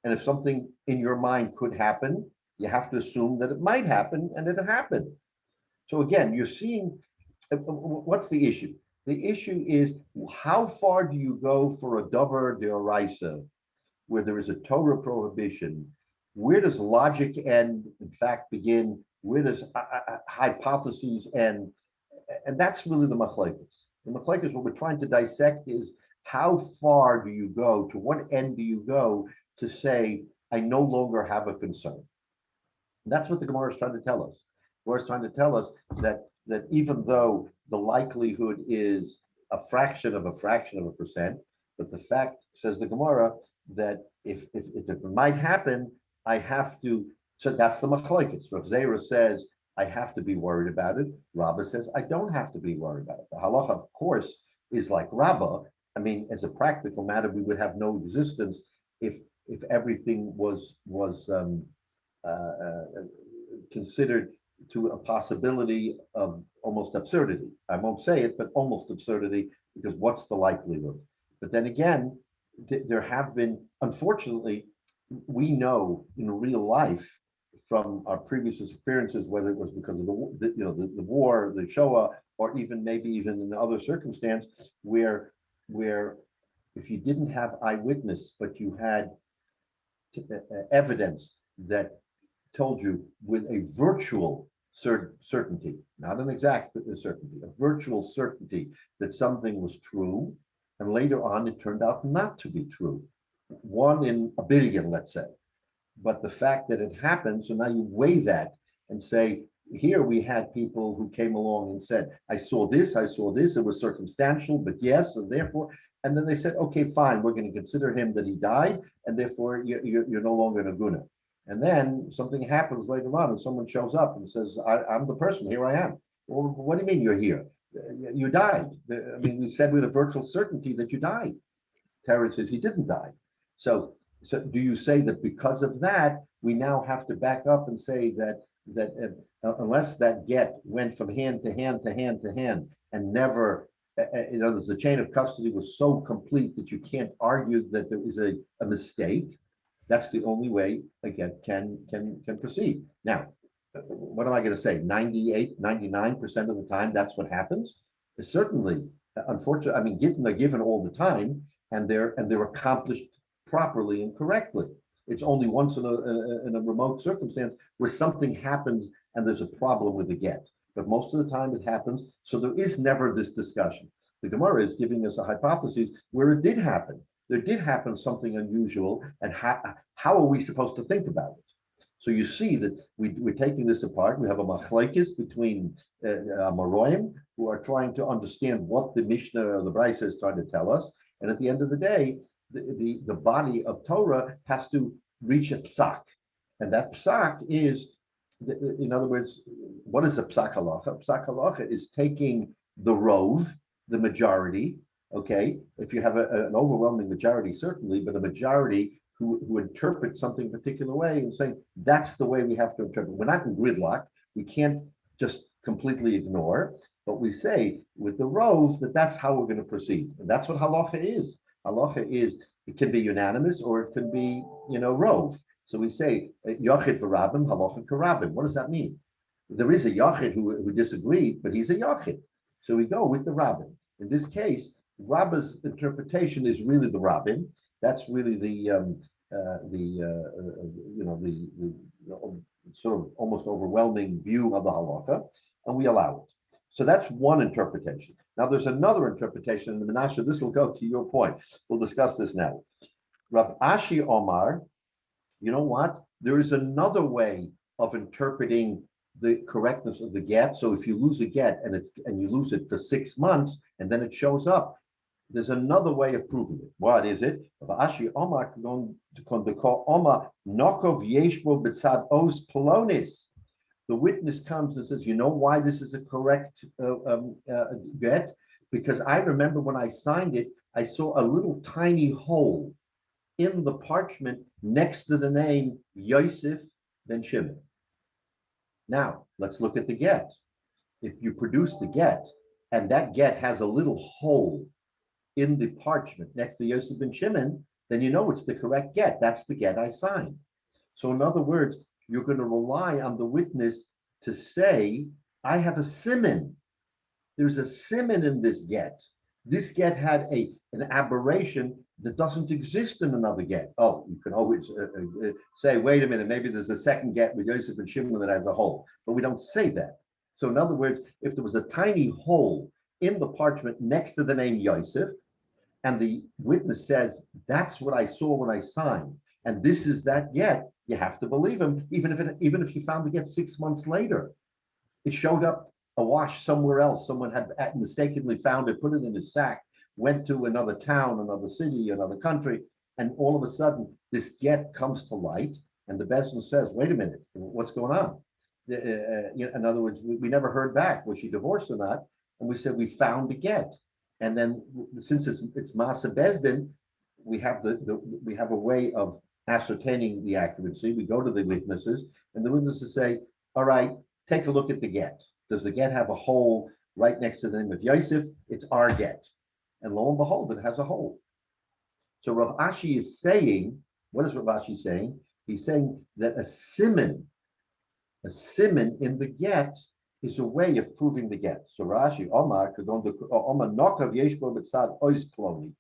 And if something in your mind could happen, you have to assume that it might happen and that it happened. So again, you're seeing, what's the issue? The issue is, how far do you go for a davar deoraisa, where there is a Torah prohibition, where does logic end, in fact, begin? Where does hypotheses end? And that's really the machlokes. The machlokes, what we're trying to dissect is how far do you go, to what end do you go to say, I no longer have a concern? And that's what the Gemara is trying to tell us. The Gemara is trying to tell us that even though the likelihood is a fraction of a fraction of a percent, but the fact, says the Gemara, that if it might happen, I have to, so that's the machlokes. Rav Zera says, I have to be worried about it. Rabbah says, I don't have to be worried about it. The halacha, of course, is like Rabbah. I mean, as a practical matter, we would have no existence if everything was considered to a possibility of almost absurdity. I won't say it, but almost absurdity, because what's the likelihood? But then again, there have been, unfortunately, we know in real life from our previous experiences, whether it was because of the war, the Shoah, or maybe even in other circumstance, where if you didn't have eyewitness, but you had evidence that told you with a virtual certainty, not an exact certainty, a virtual certainty that something was true, and later on it turned out not to be true. 1 in a billion, let's say. But the fact that it happened, so now you weigh that and say, here we had people who came along and said, I saw this, it was circumstantial, but yes, and therefore, and then they said, okay, fine, we're going to consider him that he died, and therefore you're no longer an aguna. And then something happens later on, and someone shows up and says, I'm the person, here I am. Well, what do you mean you're here? You died. I mean, we said with a virtual certainty that you died. Terrence says he didn't die. So do you say that because of that, we now have to back up and say that unless that get went from hand to hand to hand to hand and never, the chain of custody was so complete that you can't argue that there is a mistake, that's the only way a get can proceed. Now, what am I going to say? 98, 99% of the time, that's what happens. It's certainly, unfortunately, I mean, they're given all the time, and they're accomplished properly and correctly. It's only once in a remote circumstance where something happens and there's a problem with the get. But most of the time it happens, so there is never this discussion. The Gemara is giving us a hypothesis where it did happen. There did happen something unusual, and how are we supposed to think about it? So you see that we're taking this apart. We have a machlekes between Amoraim, who are trying to understand what the Mishnah or the Brisa is trying to tell us. And at the end of the day, the body of Torah has to reach a psak. And that psak is, in other words, what is a psak halacha? Psak halacha is taking the rov, the majority, okay? If you have an overwhelming majority, certainly, but a majority who interpret something a particular way and saying, that's the way we have to interpret. We're not in gridlock. We can't just completely ignore, but we say with the rov that that's how we're going to proceed. And that's what halacha is. Halacha is, it can be unanimous or it can be, rov. So we say, yachid v'rabim, halacha k'rabim. What does that mean? There is a yachid who disagreed, but he's a yachid. So we go with the rabbin. In this case, Rabbah's interpretation is really the rabbin. That's really the sort of almost overwhelming view of the halacha, and we allow it. So that's one interpretation. Now there's another interpretation in the Menashe. This will go to your point. We'll discuss this now. Rav Ashi Omar, you know what? There is another way of interpreting the correctness of the get. So if you lose a get and you lose it for 6 months and then it shows up, there's another way of proving it. What is it? Rav Ashi Omar going to call Omar Nokov Yeshbo B'tzad Os Polonis. The witness comes and says, you know why this is a correct get? Because I remember when I signed it, I saw a little tiny hole in the parchment next to the name Yosef ben Shimon. Now, let's look at the get. If you produce the get, and that get has a little hole in the parchment next to Yosef ben Shimon, then you know it's the correct get. That's the get I signed. So in other words, you're going to rely on the witness to say, I have a siman. There's a siman in this get. This get had an aberration that doesn't exist in another get. Oh, you can always say, wait a minute, maybe there's a second get with Yosef and Shimon that has a hole, but we don't say that. So in other words, if there was a tiny hole in the parchment next to the name Yosef, and the witness says, that's what I saw when I signed, and this is that get, you have to believe him, even if you found the get 6 months later. It showed up awash somewhere else. Someone had mistakenly found it, put it in his sack, went to another town, another city, another country, and all of a sudden this get comes to light, and the Beis Din says, wait a minute, what's going on? In other words, we never heard back, was she divorced or not? And we said, we found the get. And then since it's Masa Beis Din, we have we have a way of ascertaining the accuracy. We go to the witnesses, and the witnesses say, all right, take a look at the get. Does the get have a hole right next to the name of Yosef? It's our get. And lo and behold, it has a hole. So Rav Ashi is saying, what is Rav Ashi saying? He's saying that a siman in the get is a way of proving the get. So Rashi, Omar, Omar Nokav Yeshbo B'tzad Ois Ploni.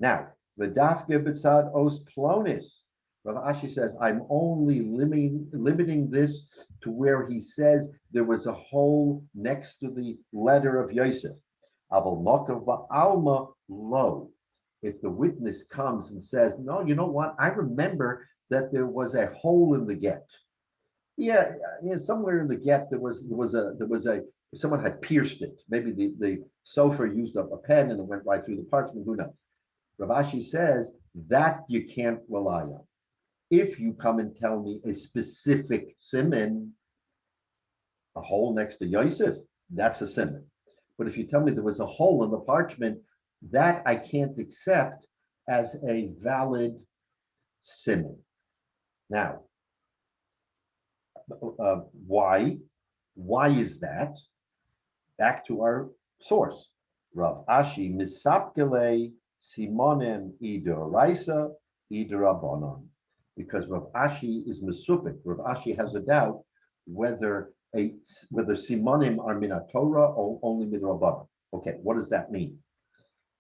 Now, V'dafke B'tzad Ois Plonis. Rav Ashi says, I'm only limiting this to where he says there was a hole next to the letter of Yosef. Aval Nokav Ba'alma Lo. If the witness comes and says, no, you know what? I remember that there was a hole in the get. Yeah, somewhere in the get there was someone had pierced it. Maybe the sofer used up a pen and it went right through the parchment. Who knows? Rav Ashi says that you can't rely on. If you come and tell me a specific siman, a hole next to Yosef, that's a siman. But if you tell me there was a hole in the parchment, that I can't accept as a valid siman. Now, why? Why is that? Back to our source. Rav Ashi misapkele simonem idoraisa idorabonon. Because Rav Ashi is mesupik. Rav Ashi has a doubt whether simonim are min Torah or only midrabanan. Okay, what does that mean?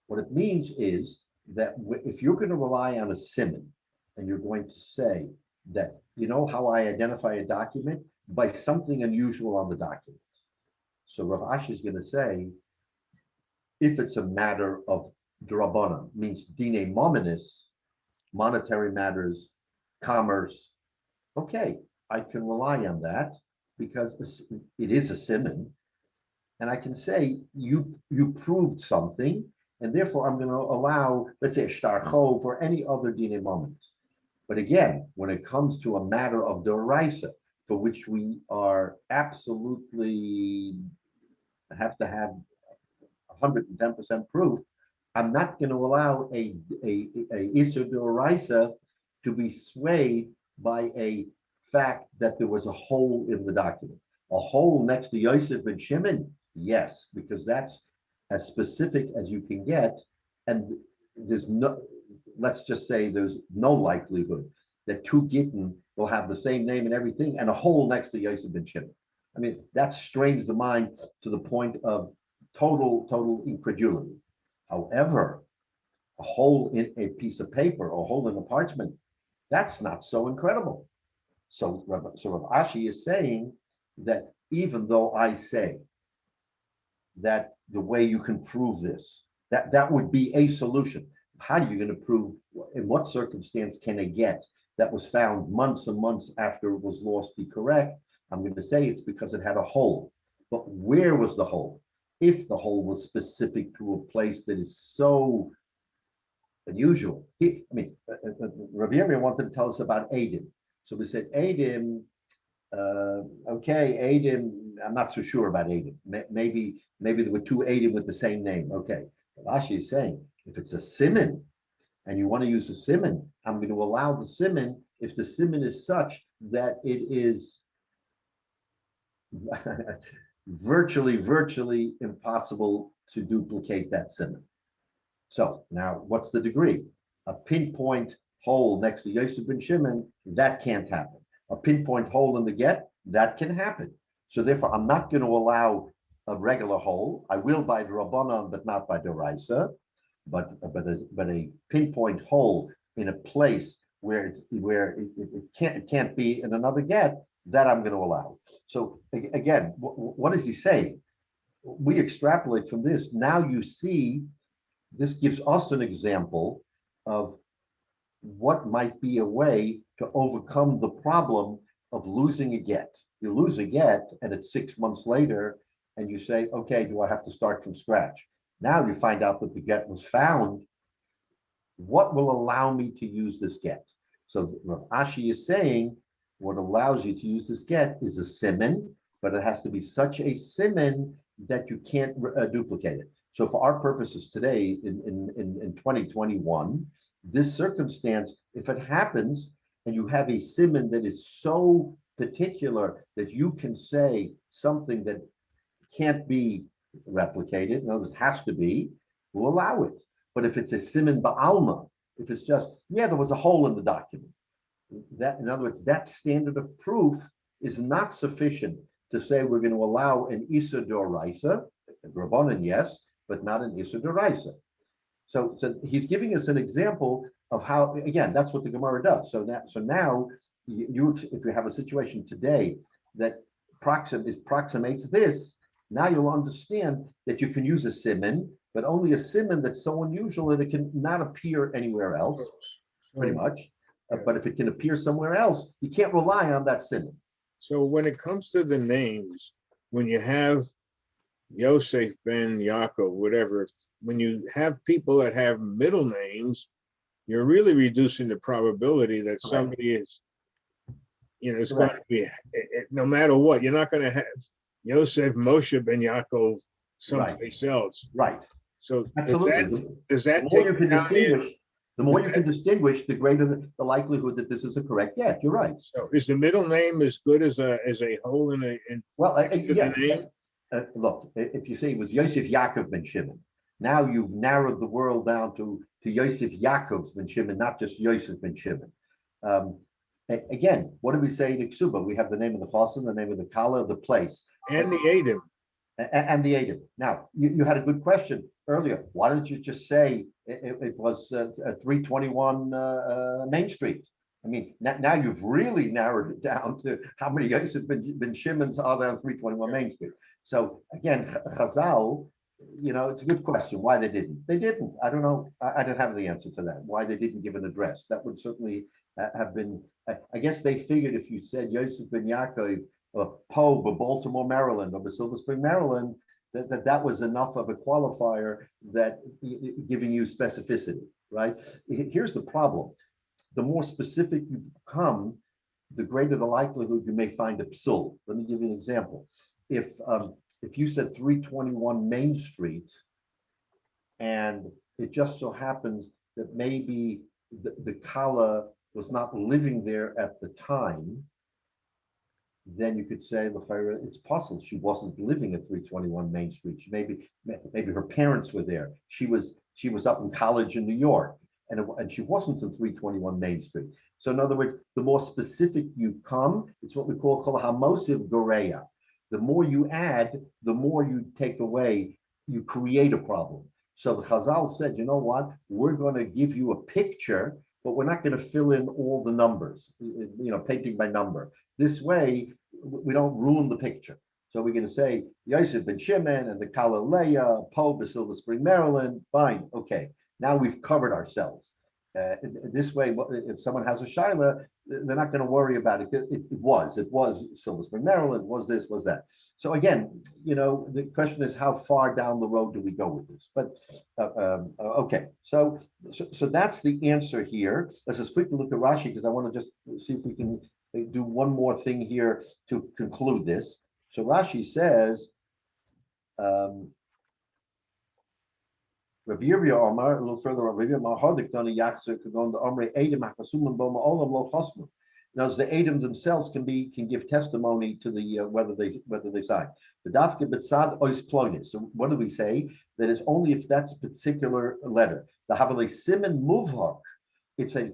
What it means is that if you're going to rely on a siman and you're going to say that, you know how I identify a document? By something unusual on the document. So Rav Ashi is going to say, if it's a matter of drabanan, means dine mominis, monetary matters, commerce, okay, I can rely on that because it is a siman, and I can say you proved something, and therefore I'm going to allow, let's say, a shtar chov or any other dine mominis. But again, when it comes to a matter of doraisa, for which we are absolutely have to have 110% proof, I'm not going to allow a Isser doraisa to be swayed by a fact that there was a hole in the document. A hole next to Yosef and Shimon, yes, because that's as specific as you can get, and there's no. Let's just say there's no likelihood that two Gittin will have the same name and everything, and a hole next to Yosef ben Shimon. I mean, that strains the mind to the point of total incredulity. However, a hole in a piece of paper or a hole in a parchment, that's not so incredible. So Rav Ashi is saying that even though I say that the way you can prove this, that would be a solution. How are you going to prove, in what circumstance can a get that was found months and months after it was lost be correct? I'm going to say it's because it had a hole. But where was the hole? If the hole was specific to a place that is so unusual. Rabbi Yirmiyah wanted to tell us about Adim. So we said, Adim, okay, Adim, I'm not so sure about Adim. Maybe there were two Adim with the same name. Okay. Rashi is saying, if it's a siman and you want to use a siman, I'm going to allow the siman if the siman is such that it is virtually impossible to duplicate that siman. So now what's the degree? A pinpoint hole next to Yosef ben Shimon, that can't happen. A pinpoint hole in the get, that can happen. So therefore, I'm not going to allow a regular hole. I will by the Rabbanon, but not by the Raisa. But a pinpoint hole in a place where it can't be in another get, that I'm going to allow. So again, what does he say? We extrapolate from this. Now you see, this gives us an example of what might be a way to overcome the problem of losing a get. You lose a get and it's 6 months later and you say, okay, do I have to start from scratch? Now you find out that the get was found. What will allow me to use this get? So Rav Ashi is saying what allows you to use this get is a siman, but it has to be such a siman that you can't duplicate it. So for our purposes today in 2021, this circumstance, if it happens and you have a siman that is so particular that you can say something that can't be replicated, in other words, has to be, we'll allow it. But if it's a siman ba'alma, if it's just, yeah, there was a hole in the document, that, in other words, that standard of proof is not sufficient to say we're going to allow an Issa Doraisa, Rabbanan, yes, but not an Issa Doraisa. So he's giving us an example of how, again, that's what the Gemara does. So now you if you have a situation today that approximates this, now you'll understand that you can use a siman, but only a siman that's so unusual that it can not appear anywhere else, pretty much. But if it can appear somewhere else, you can't rely on that siman. So when it comes to the names, when you have Yosef ben Yaakov, whatever, when you have people that have middle names, you're really reducing the probability that somebody is, it's going to be, no matter what, you're not going to have Yosef Moshe ben Yaakov someplace else. Right. So Absolutely. does that The more take you can down distinguish, the more you can distinguish, the greater the likelihood that this is a correct get. You're right. So is the middle name as good as a hole in Well, yeah. the name? Look, if you say it was Yosef Yaakov ben Shimon, now you've narrowed the world down to Yosef Yaakov ben Shimon, not just Yosef ben Shimon. Again, what do we say in Iksuba? We have the name of the chassan, the name of the kala, the place, And the Adam. and the Adam. Now, you had a good question earlier. Why don't you just say it was 321 Main Street? I mean, now you've really narrowed it down to how many Yosef ben Shimons are there on 321 Main Street. So again, Chazal, it's a good question why they didn't. They didn't. I don't know. I don't have the answer to that. Why they didn't give an address. That would certainly have been. I guess they figured if you said Yosef ben Yaakov or Poe, or Baltimore, Maryland, or Silver Spring, Maryland, that was enough of a qualifier that giving you specificity, right? Here's the problem. The more specific you become, the greater the likelihood you may find a psul. Let me give you an example. If you said 321 Main Street, and it just so happens that maybe the Kala was not living there at the time, then you could say, it's possible she wasn't living at 321 Main Street. Maybe her parents were there. She was up in college in New York, and she wasn't in 321 Main Street. So in other words, the more specific you come, it's what we call kol hamosiv goreya. The more you add, the more you take away, you create a problem. So the Chazal said, you know what? We're going to give you a picture, but we're not going to fill in all the numbers, painting by number. This way, we don't ruin the picture. So we're going to say Yosef ben Shimon and the Kala Leah, Poe, Silver Spring, Maryland. Fine, okay. Now we've covered ourselves. This way, if someone has a shaila, they're not going to worry about it. It was Silver Spring, Maryland. Was this? Was that? So again, the question is how far down the road do we go with this? But okay, so that's the answer here. Let's just quickly look at Rashi because I want to just see if we can do one more thing here to conclude this. So Rashi says. Rabbi Yirmiyah Omar, a little further on, Rabbi Yirmiyah could go on the Omri Adam Hakasumim Boma Olam Lo Chosmu. Now, the Adam themselves can give testimony to the whether they sign. The Dafke B'Tzad Ois Plonis. So what do we say? That is only if that's particular letter. The Havale Siman Muvhak it's a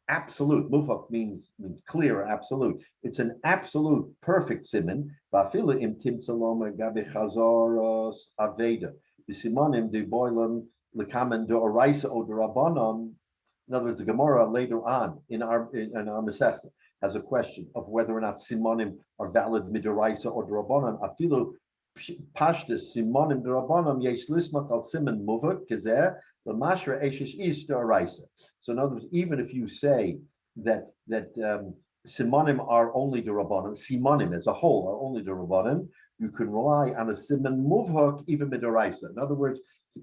absolute. Mufak means clear, absolute. It's an absolute perfect siman. Ba'afilu im timtzalom gabe chazoros aveda. B'simonim de boilam lekamen de oraisa o de rabbanon. In other words, the Gemara later on in our Masechta has a question of whether or not simonim are valid midoraisa or drabanan. Afilu pashtus simonim drabanan yesh lismak al simon muvak kezer l'mashra eshish is doraisa. So in other words, even if you say that simonim are only drabanan, simonim as a whole are only drabanan, you can rely on a simon muvak even midoraisa. In other words,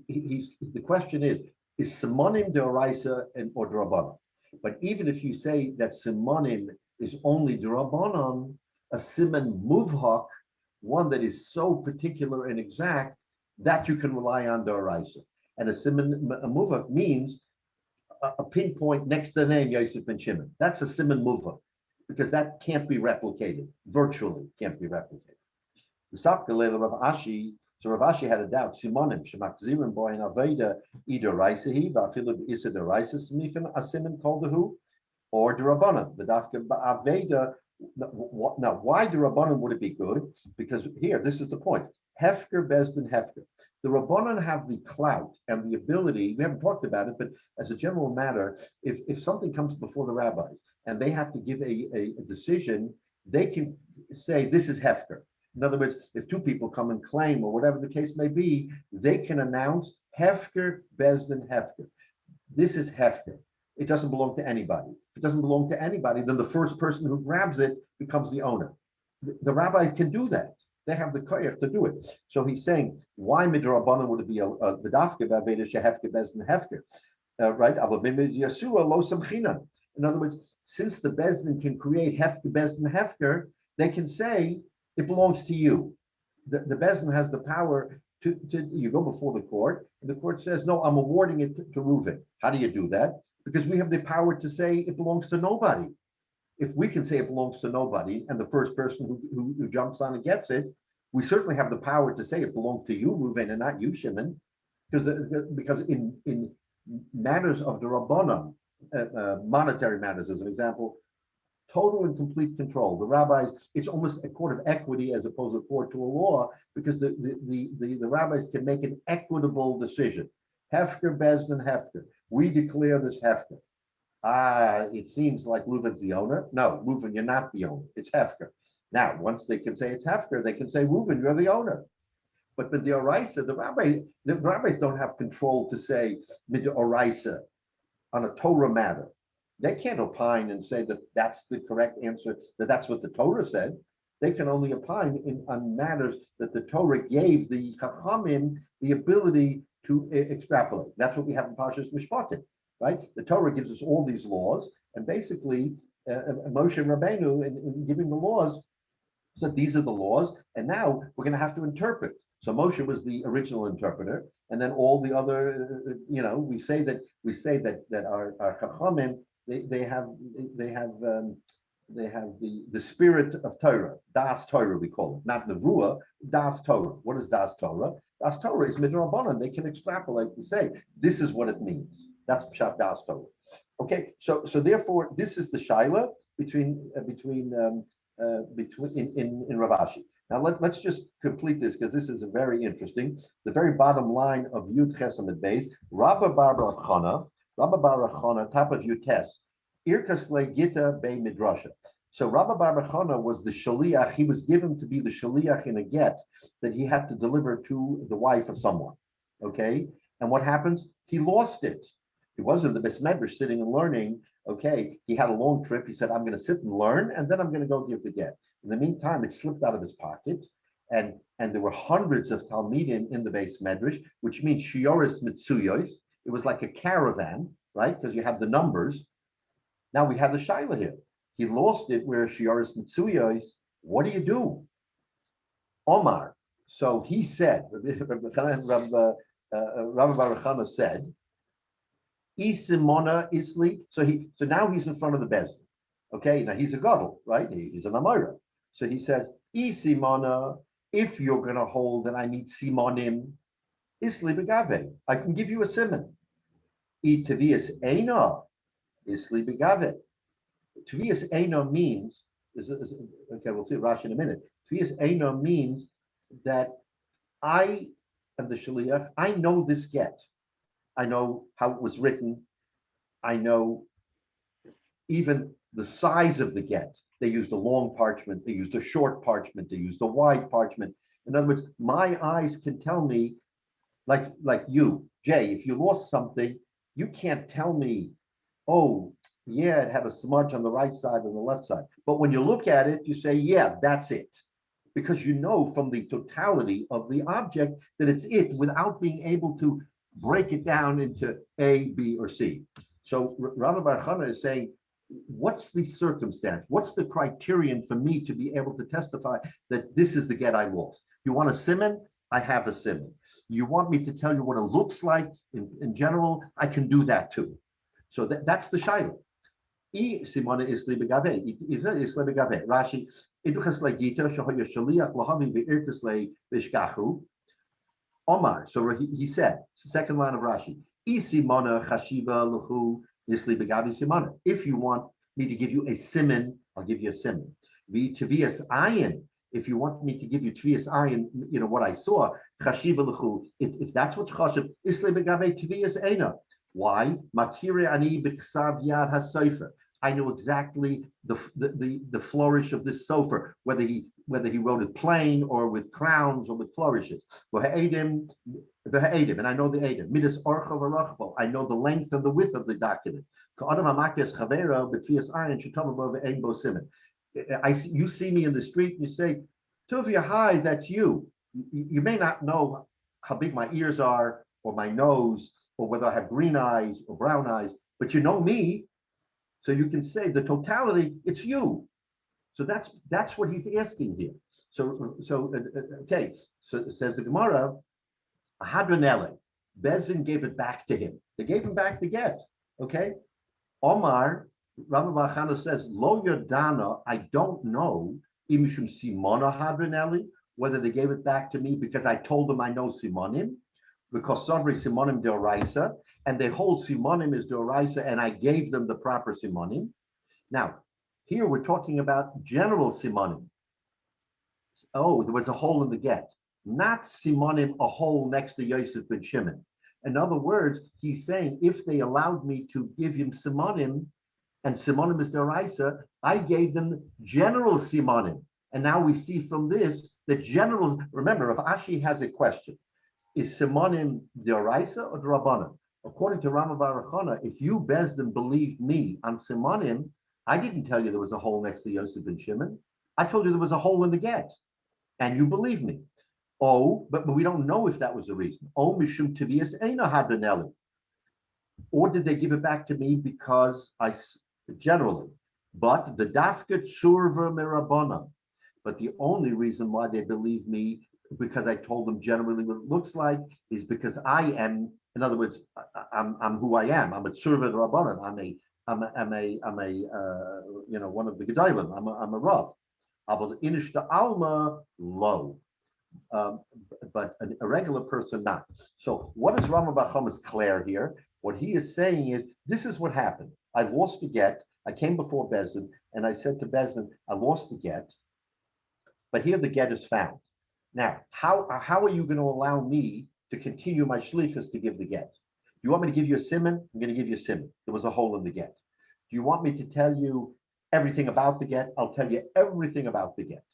the question is simonim doraisa and or drabanan. But even if you say that simonim is only drabanan, a simon muvhak, one that is so particular and exact that you can rely on doraisa. And a simon muvhak means a pinpoint next to the name Yosef ben Shimon. That's a simon muvhak because that can't be replicated, virtually can't be replicated. The Sapka Rav Ashi. So Rav Ashi had a doubt. Simonim shemakzirim boy in aveda either raisahi va'afilu isa the raisa smichen asimin called the who or the rabbanon the dafka aveda. Now, why the rabbanon would it be good? Because here, this is the point. Hefker bezdin hefker. The rabbanon have the clout and the ability. We haven't talked about it, but as a general matter, if something comes before the rabbis and they have to give a decision, they can say this is hefker. In other words, if two people come and claim, or whatever the case may be, they can announce Hefker, Bezdin, Hefker. This is Hefker. It doesn't belong to anybody. If it doesn't belong to anybody, then the first person who grabs it becomes the owner. The rabbi can do that. They have the koyach to do it. So he's saying, why midrabanan would it be a bedafke b'aveda shehefker, Bezdin, Hefker? Right? In other words, since the Bezdin can create Hefker, Bezdin, Hefker, they can say, it belongs to you. The Bezdin has the power to you go before the court, and the court says, no, I'm awarding it to Reuven. How do you do that? Because we have the power to say it belongs to nobody. If we can say it belongs to nobody, and the first person who jumps on and gets it, we certainly have the power to say it belongs to you, Reuven, and not you, Shimon. Because in matters of the Rabbanan, monetary matters, as an example, total and complete control. The rabbis, it's almost a court of equity as opposed to a court to a law, because the rabbis can make an equitable decision. Hefker, Bezdin, Hefker. We declare this Hefker. It seems like Reuven's the owner. No, Reuven, you're not the owner. It's Hefker. Now, once they can say it's Hefker, they can say, Reuven, you're the owner. But the Oraisa, the rabbis don't have control to say Oraisa on a Torah matter. They can't opine and say that that's the correct answer, that that's what the Torah said. They can only opine on matters that the Torah gave the Chachamim the ability to extrapolate. That's what we have in Parshas Mishpatim, right? The Torah gives us all these laws, and basically Moshe Rabbeinu, in giving the laws, said these are the laws, and now we're going to have to interpret. So Moshe was the original interpreter, and then all the other, we say that our Chachamim, they have the spirit of Torah, Das Torah we call it, not Nevuah, Das Torah. What is Das Torah? Das Torah is midrabanan. They can extrapolate and say this is what it means. That's Pshat Das Torah. Okay, so therefore this is the shaila between Rav Ashi. Now let's just complete this because this is very interesting. The very bottom line of Yud Chesamid Beis, Rabba Bar Chana, top of Yutes, Irkasle Gita Bei Midrasha. So Rabba Bar Chana was the shaliach. He was given to be the shaliach in a get that he had to deliver to the wife of someone. Okay, and what happens? He lost it. He wasn't the Beis Medrash sitting and learning. Okay, he had a long trip. He said, "I'm going to sit and learn, and then I'm going to go give the get." In the meantime, it slipped out of his pocket, and there were hundreds of talmidim in the Beis Medrash, which means Shiuris Mitzuyos. It was like a caravan, right? Because you have the numbers. Now we have the shaila here. He lost it where Shiuris Mitzuyos. What do you do? Omar. So he said, Rabbi Bar Chana said, Isimona Isli. So now he's in front of the Bezdin. Okay, now he's a gadol, right? He's an Amora. So he says, Isimona, if you're going to hold and I need Simonim, Isli Begave. I can give you a simon. Itavias Eina. isli begave. Tvias Eino means, okay, we'll see Rashi in a minute. Tvias Eino means that I am the Shaliach, I know this get. I know how it was written. I know even the size of the get. They used a long parchment, they used a short parchment, they used a wide parchment. In other words, my eyes can tell me, like you, Jay, if you lost something, you can't tell me, oh, yeah, it had a smudge on the right side and the left side. But when you look at it, you say, yeah, that's it. Because you know from the totality of the object that it's it without being able to break it down into A, B, or C. So Rabbi Bar Chana is saying, what's the circumstance? What's the criterion for me to be able to testify that this is the get I lost? You want a simon? I have a simon. You want me to tell you what it looks like in general? I can do that too. So that's the shaila. Simona isli begave. Isli begave. Rashi. Iduchas legita shahoya shaliach lahami beirtus le bishkachu. Omar. So he said, second line of Rashi. Simona chashiva lahu isli begave simona. If you want me to give you a simon, I'll give you a simon. Vi tvias ayin. If you want me to give you tvias ayin, you know what I saw. Chashiva lahu. If that's what chashiv isli begave tvias eina. Why? Makiri ani b'ksav yad hasofer. I know exactly the flourish of this sofer, whether he wrote it plain or with crowns or with flourishes. And I know the edim. Midas orcha v'rachbo. I know the length and the width of the document. You see me in the street and you say, Tuvia, hi, that's you. You may not know how big my ears are or my nose, or whether I have green eyes or brown eyes, but you know me, so you can say the totality, it's you. So that's what he's asking here. So okay, so it says the Gemara, Hadranele, Bezin gave it back to him. They gave him back the get, okay? Omar, Rabbi Bar Chana says, Lo Yodana, I don't know, Imishum Simona Hadranele, whether they gave it back to me because I told them I know Simonim, because Sabri Simonim Deoraisa, and they hold Simonim is Deoraisa, and I gave them the proper Simonim. Now, here we're talking about general Simonim. Oh, there was a hole in the get. Not Simonim, a hole next to Yosef ben Shimon. In other words, he's saying, if they allowed me to give him Simonim, and Simonim is Deoraisa, I gave them general Simonim. And now we see from this, that general, remember, if Ashi has a question, is Simonim Deoraisa or Drabanan? According to Rabbi Bar Chana, if you Bezdin believed me on Simonim, I didn't tell you there was a hole next to Yosef ben Shimon. I told you there was a hole in the get, and you believe me. Oh, but we don't know if that was the reason. Oh, mishum tvias eina hadraneli. Or did they give it back to me because generally, but the dafka tsurva merabana. But the only reason why they believe me, because I told them generally what it looks like, is because I am, in other words, I'm who I am. I'm a tsurva rabbanan. I'm a one of the gedolim. I'm a rav. Aber inish the alma low. But a regular person not. So what is Rama Bar Chana is clear here? What he is saying is, this is what happened. I lost the get. I came before Bezdin and I said to Bezdin, I lost the get, but here the get is found. Now, how are you going to allow me to continue my shlichus to give the get? Do you want me to give you a simon? I'm going to give you a simon. There was a hole in the get. Do you want me to tell you everything about the get? I'll tell you everything about the get.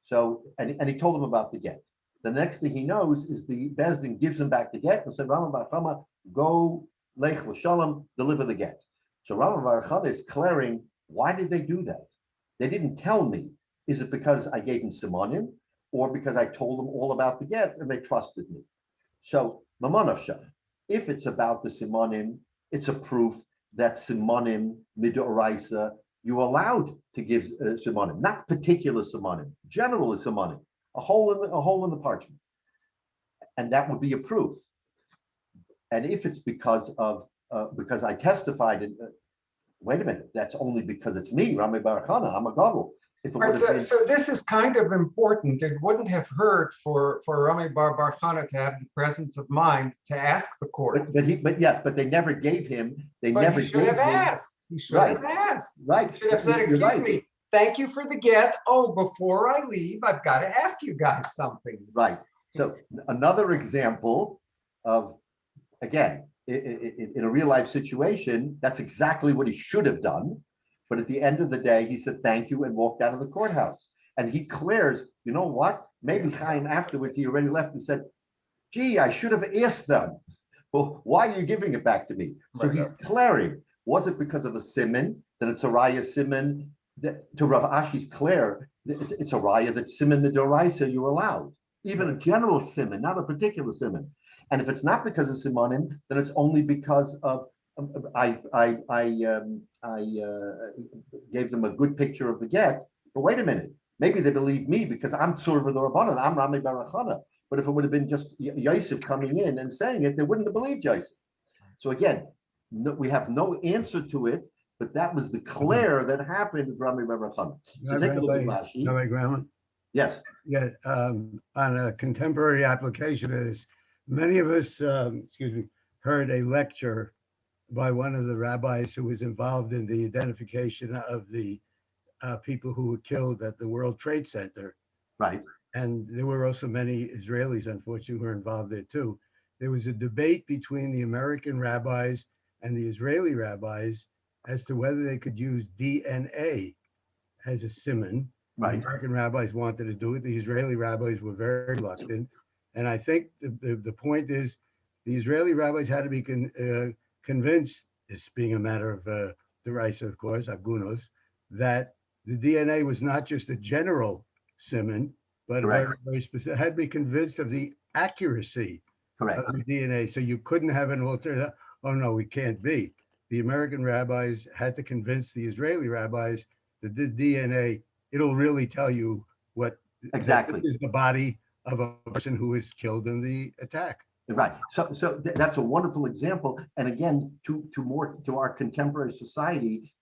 So, and he told him about the get. The next thing he knows is the Bezdin gives him back the get and said, Rama Bar Chana, go lech l'shalom, deliver the get. So Rama Bar Chana is clearing, why did they do that? They didn't tell me. Is it because I gave them simonim, or because I told them all about the get and they trusted me? So, Mamonavsha, if it's about the simonim, it's a proof that simonim midoraisa, you're allowed to give simonim, not particular simonim, general simonim, a hole in the parchment, and that would be a proof. And if it's because I testified, wait a minute, that's only because it's me, Rami Bar Chana, I'm a gadol. If it Right, would have been, so this is kind of important. It wouldn't have hurt for Rami Bar Chana to have the presence of mind to ask the court. but yes, but they never gave him, they But never he should gave have him, asked. He should have Right. asked. right. He should have said, You're excuse right. me, thank you for the get. Oh, before I leave, I've got to ask you guys something. Right. So another example of, again, in a real life situation, that's exactly what he should have done. But at the end of the day, he said, thank you, and walked out of the courthouse. And he clears, you know what? Maybe Chaim afterwards, he already left and said, gee, I should have asked them. Well, why are you giving it back to me? So he's clearing. Was it because of a simon? That it's a raya simon? That to Rav Ashi's clear, it's a raya that simon midoraisa you're allowed. Even a general simon, not a particular simon. And if it's not because of simonim, then it's only because of I gave them a good picture of the get. But wait a minute, maybe they believe me because I'm Tzur v'Dorabbanan, I'm Rami Barachana. But if it would have been just Yosef coming in and saying it, they wouldn't have believed Yosef. So again, we have no answer to it, but that was the clear that happened with Rami Barachana. So take a look at Rashi. Rabbi Grauman? Yes. Yeah, on a contemporary application is many of us, heard a lecture by one of the rabbis who was involved in the identification of the people who were killed at the World Trade Center. Right. And there were also many Israelis, unfortunately, who were involved there too. There was a debate between the American rabbis and the Israeli rabbis as to whether they could use DNA as a siman. Right. The American rabbis wanted to do it. The Israeli rabbis were very reluctant. And I think the point is the Israeli rabbis had to be convinced, this being a matter of derisa, of course, agunos, that the DNA was not just a general siman, but very, very specific. Had to be convinced of the accuracy Correct. of the DNA. So you couldn't have an alternative. Oh, no, we can't be. The American rabbis had to convince the Israeli rabbis that the DNA, it'll really tell you what Exactly is the body of a person who was killed in the attack. Right. So that's a wonderful example. And again, to our contemporary society,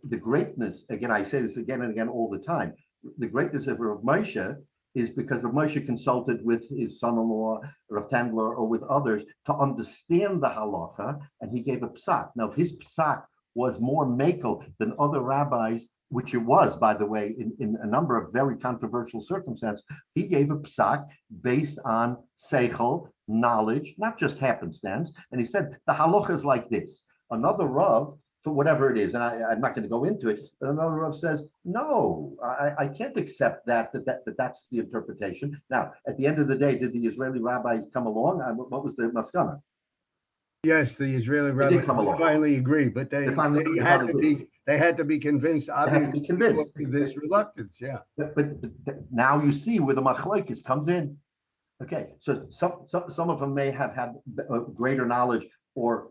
the greatness, again, I say this again and again all the time, the greatness of Rav Moshe is because Rav Moshe consulted with his son-in-law, Rav Tandler, or with others to understand the halacha, and he gave a psak. Now, if his psak was more makel than other rabbis, which it was, by the way, in a number of very controversial circumstances, he gave a psak based on seichel, knowledge, not just happenstance. And he said, the halacha is like this. Another Rav, for whatever it is, and I'm not going to go into it, but another Rav says, no, I can't accept that's the interpretation. Now, at the end of the day, did the Israeli rabbis come along? What was the maskana? Yes, the Israeli rabbis come along. finally agreed, but they had to be convinced. They had to be convinced. This reluctance, yeah. But now you see where the machlokes comes in. Okay, so some of them may have had greater knowledge, or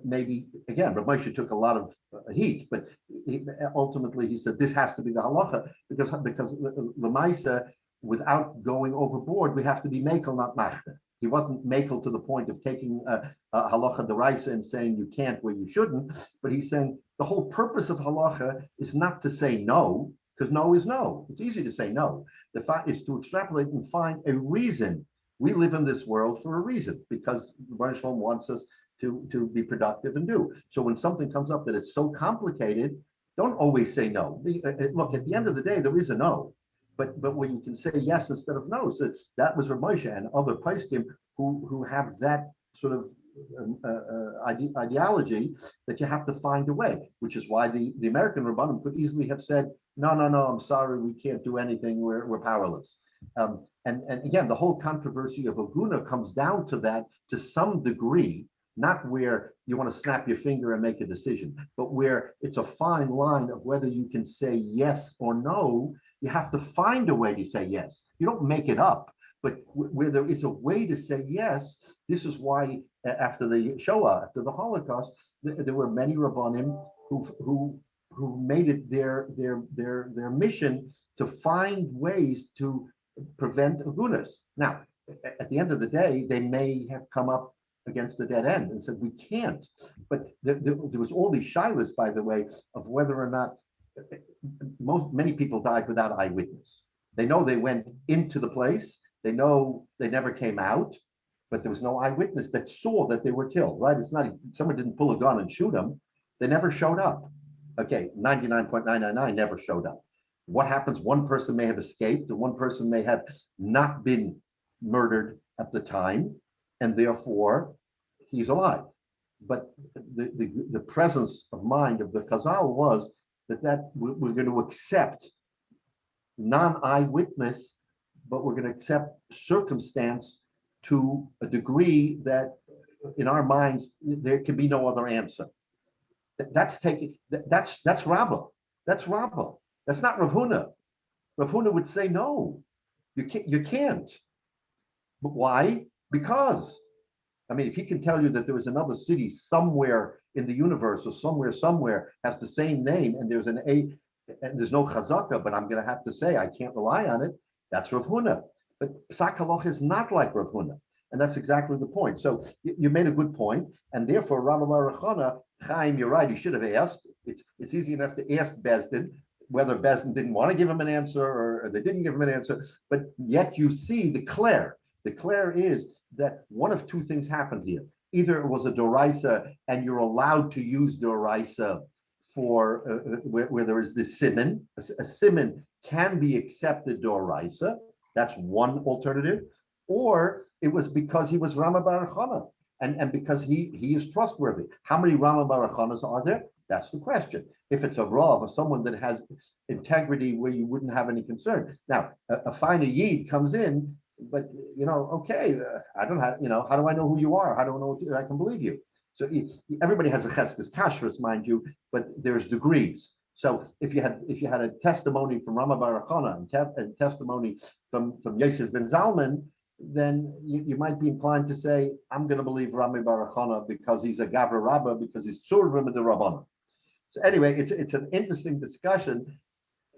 maybe again, Rav Moshe took a lot of heat, but ultimately he said this has to be the halacha because Lamaisa, without going overboard, we have to be mekel, not machta. He wasn't mekel to the point of taking a halacha deraisa and saying you can't where you shouldn't, but he's saying the whole purpose of halacha is not to say no, because no is no. It's easy to say no. The fact is to extrapolate and find a reason. We live in this world for a reason, because the Baruch Shalom wants us to be productive and do. So when something comes up that it's so complicated, don't always say no. Look, at the end of the day, there is a no. But when you can say yes instead of no, so that was Rav Moshe and other poskim who have that sort of ideology that you have to find a way, which is why the American Rabbanim could easily have said, no, I'm sorry, we can't do anything, we're powerless. And again, the whole controversy of Aguna comes down to that to some degree, not where you want to snap your finger and make a decision, but where it's a fine line of whether you can say yes or no. You have to find a way to say yes. You don't make it up, but where there is a way to say yes, this is why after the Shoah, after the Holocaust, there were many Rabbanim who made it their mission to find ways to prevent agunas. Now, at the end of the day, they may have come up against the dead end and said, we can't. But there was all these shilas, by the way, of whether or not many people died without eyewitness. They know they went into the place. They know they never came out, but there was no eyewitness that saw that they were killed, right? It's not, someone didn't pull a gun and shoot them. They never showed up. Okay, 99.999 never showed up. What happens? One person may have escaped, and one person may have not been murdered at the time, and therefore he's alive. But the presence of mind of the Chazal was that we're going to accept non-eyewitness, but we're going to accept circumstance to a degree that in our minds there can be no other answer. That's Rabbah. That's Rabbah. That's not Rav Huna. Rav Huna would say no, you can't. But why? Because, I mean, if he can tell you that there is another city somewhere in the universe or somewhere has the same name, and there's and there's no chazaka, but I'm going to have to say I can't rely on it, that's Rav Huna. But Psak Halacha is not like Rav Huna, and that's exactly the point. So you made a good point, and therefore Rabbi Baruch Chaim, you're right, he should have asked. It's easy enough to ask Bezdin, whether Bezdin didn't want to give him an answer or they didn't give him an answer, but yet you see the Claire. The Claire is that one of two things happened here. Either it was a doraisa, and you're allowed to use doraisa for where there is this siman. A siman can be accepted doraisa. That's one alternative. Or it was because he was Rama Baruch Chana, and because he is trustworthy. How many Rama Baruch Chanas are there? That's the question. If it's a Rav or someone that has integrity where you wouldn't have any concern. Now, a finer Yid comes in, but okay, I don't have, how do I know who you are? How do I know I can believe you? So everybody has a cheskes kashrus, mind you, but there's degrees. So if you had a testimony from Rama Baruch Chana and testimony from Yosef ben Zalman, then you might be inclined to say, I'm going to believe Rami Baruch Chana because he's a Gavra Rabbah, because he's Tzurvim of the Rabbanah. So anyway, it's an interesting discussion,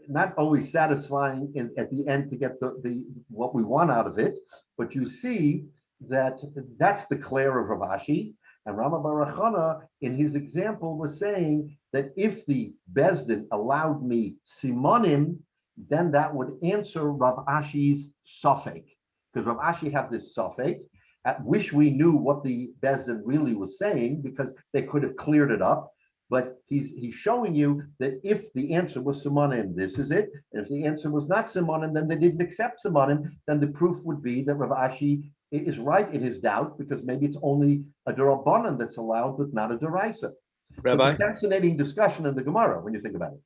not always satisfying at the end to get the what we want out of it, but you see that's the Claire of Rav Ashi, and Rama Baruch Chana in his example was saying that if the Bezdin allowed me simonim, then that would answer Rav Ashi's sofek. Because Rav Ashi had this sofek. I wish we knew what the Bezdin really was saying, because they could have cleared it up. But he's showing you that if the answer was simonim, this is it. And if the answer was not simonim, then they didn't accept simonim. Then the proof would be that Rav Ashi is right in his doubt, because maybe it's only a Durabanan that's allowed, but not a Deraisa. Rabbi, so it's a fascinating discussion in the Gemara when you think about it.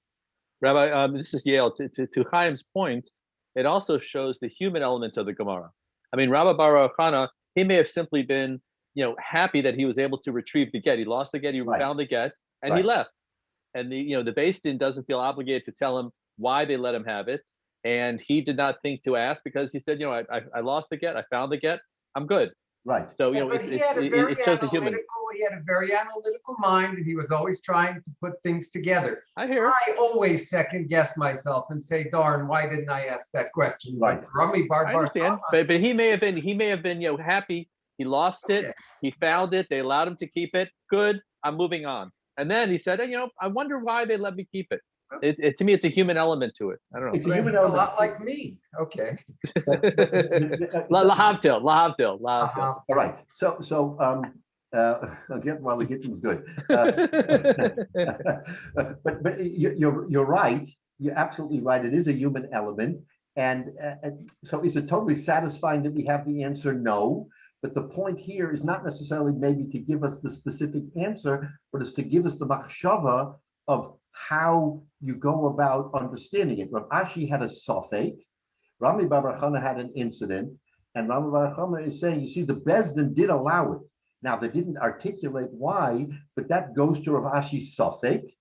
Rabbi, this is Yale. To Chaim's point, it also shows the human element of the Gemara. I mean, Rabbi Baruch Chana, he may have simply been, happy that he was able to retrieve the get. He lost the get, he found the get, and he left. And the Beis Din doesn't feel obligated to tell him why they let him have it. And he did not think to ask, because he said, I lost the get, I found the get, I'm good. Right. So, he had a very analytical mind, and he was always trying to put things together. I hear. I always second guess myself and say, darn, why didn't I ask that question? Right. I understand. But he may have been, happy. He lost it. He found it. They allowed him to keep it. Good. I'm moving on. And then he said, I wonder why they let me keep it. To me, it's a human element to it. I don't know. It's a human element. A lot like me. Okay. Lahavdil. All right. So again, while the kitchen's good. But you're right. You're absolutely right. It is a human element. And so is it totally satisfying that we have the answer? No. But the point here is not necessarily maybe to give us the specific answer, but it's to give us the machshava of how you go about understanding it. Rav Ashi had a sofek, Rami Baruch Chana had an incident, and Rami Baruch Chana is saying, you see, the Bezdin did allow it. Now, they didn't articulate why, but that goes to Rav Ashi's sofek.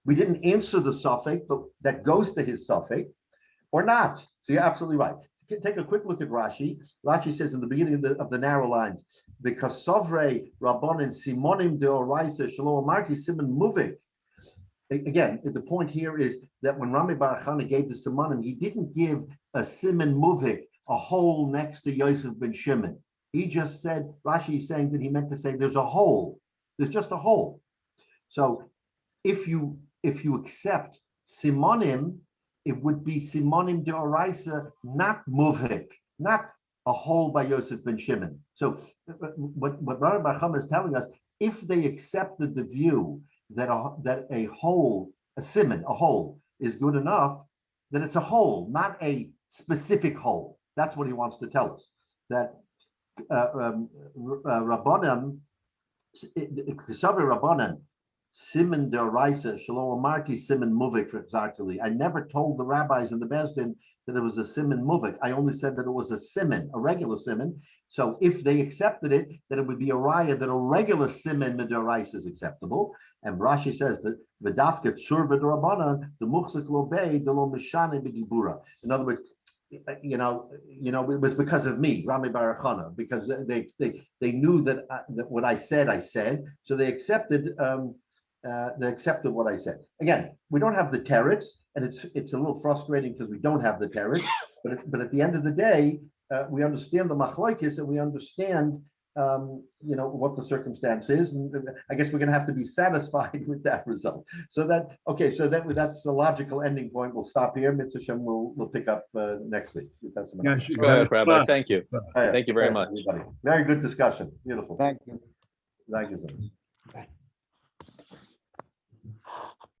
We didn't answer the sofek, but that goes to his sofek, or not. So you're absolutely right. Take a quick look at Rashi. Rashi says in the beginning of the narrow lines, because Sovre Rabbanin Simonim Deoraisa Shalom Marki Simon Muvik. Again, the point here is that when Rami Baruch Chana gave the Simonim, he didn't give a Simon Muvik, a hole next to Yosef ben Shimon. He just said, Rashi is saying that he meant to say there's a hole. There's just a hole. So if you accept simonim, it would be simonim deoraisa, not muvhik, not a whole by Yosef ben Shimon. So what Rabbi Bar Chama is telling us, if they accepted the view that a whole, a simon, a whole, is good enough, then it's a whole, not a specific whole. That's what he wants to tell us. That Rabbanan, Rabbanan, Simon Deraisa, Shalom Marti, Simon Muvik, exactly. I never told the rabbis in the Bezdin that it was a Simon Muvik. I only said that it was a Simon, a regular Simon. So if they accepted it, then it would be a raya that a regular Simon Deraisa is acceptable. And Rashi says that V'dafka Tzur V'Dorabbanan, the Muchzik Lo Bei, the Lo Mishane B'Dibura. In other words, it was because of me, Rami Bar Chana, because they knew that what I said, so they accepted. They accepted what I said. Again, we don't have the teretz, and it's a little frustrating because we don't have the teretz. But at the end of the day, we understand the machlokes, and we understand what the circumstance is, and I guess we're going to have to be satisfied with that result. So that's the logical ending point. We'll stop here. Mitzvah Shem, we'll pick up next week. That's Yeah, Go ahead, Rabbi. Thank you. Thank you very much. Everybody. Very good discussion. Beautiful. Thank you. Thank you so much.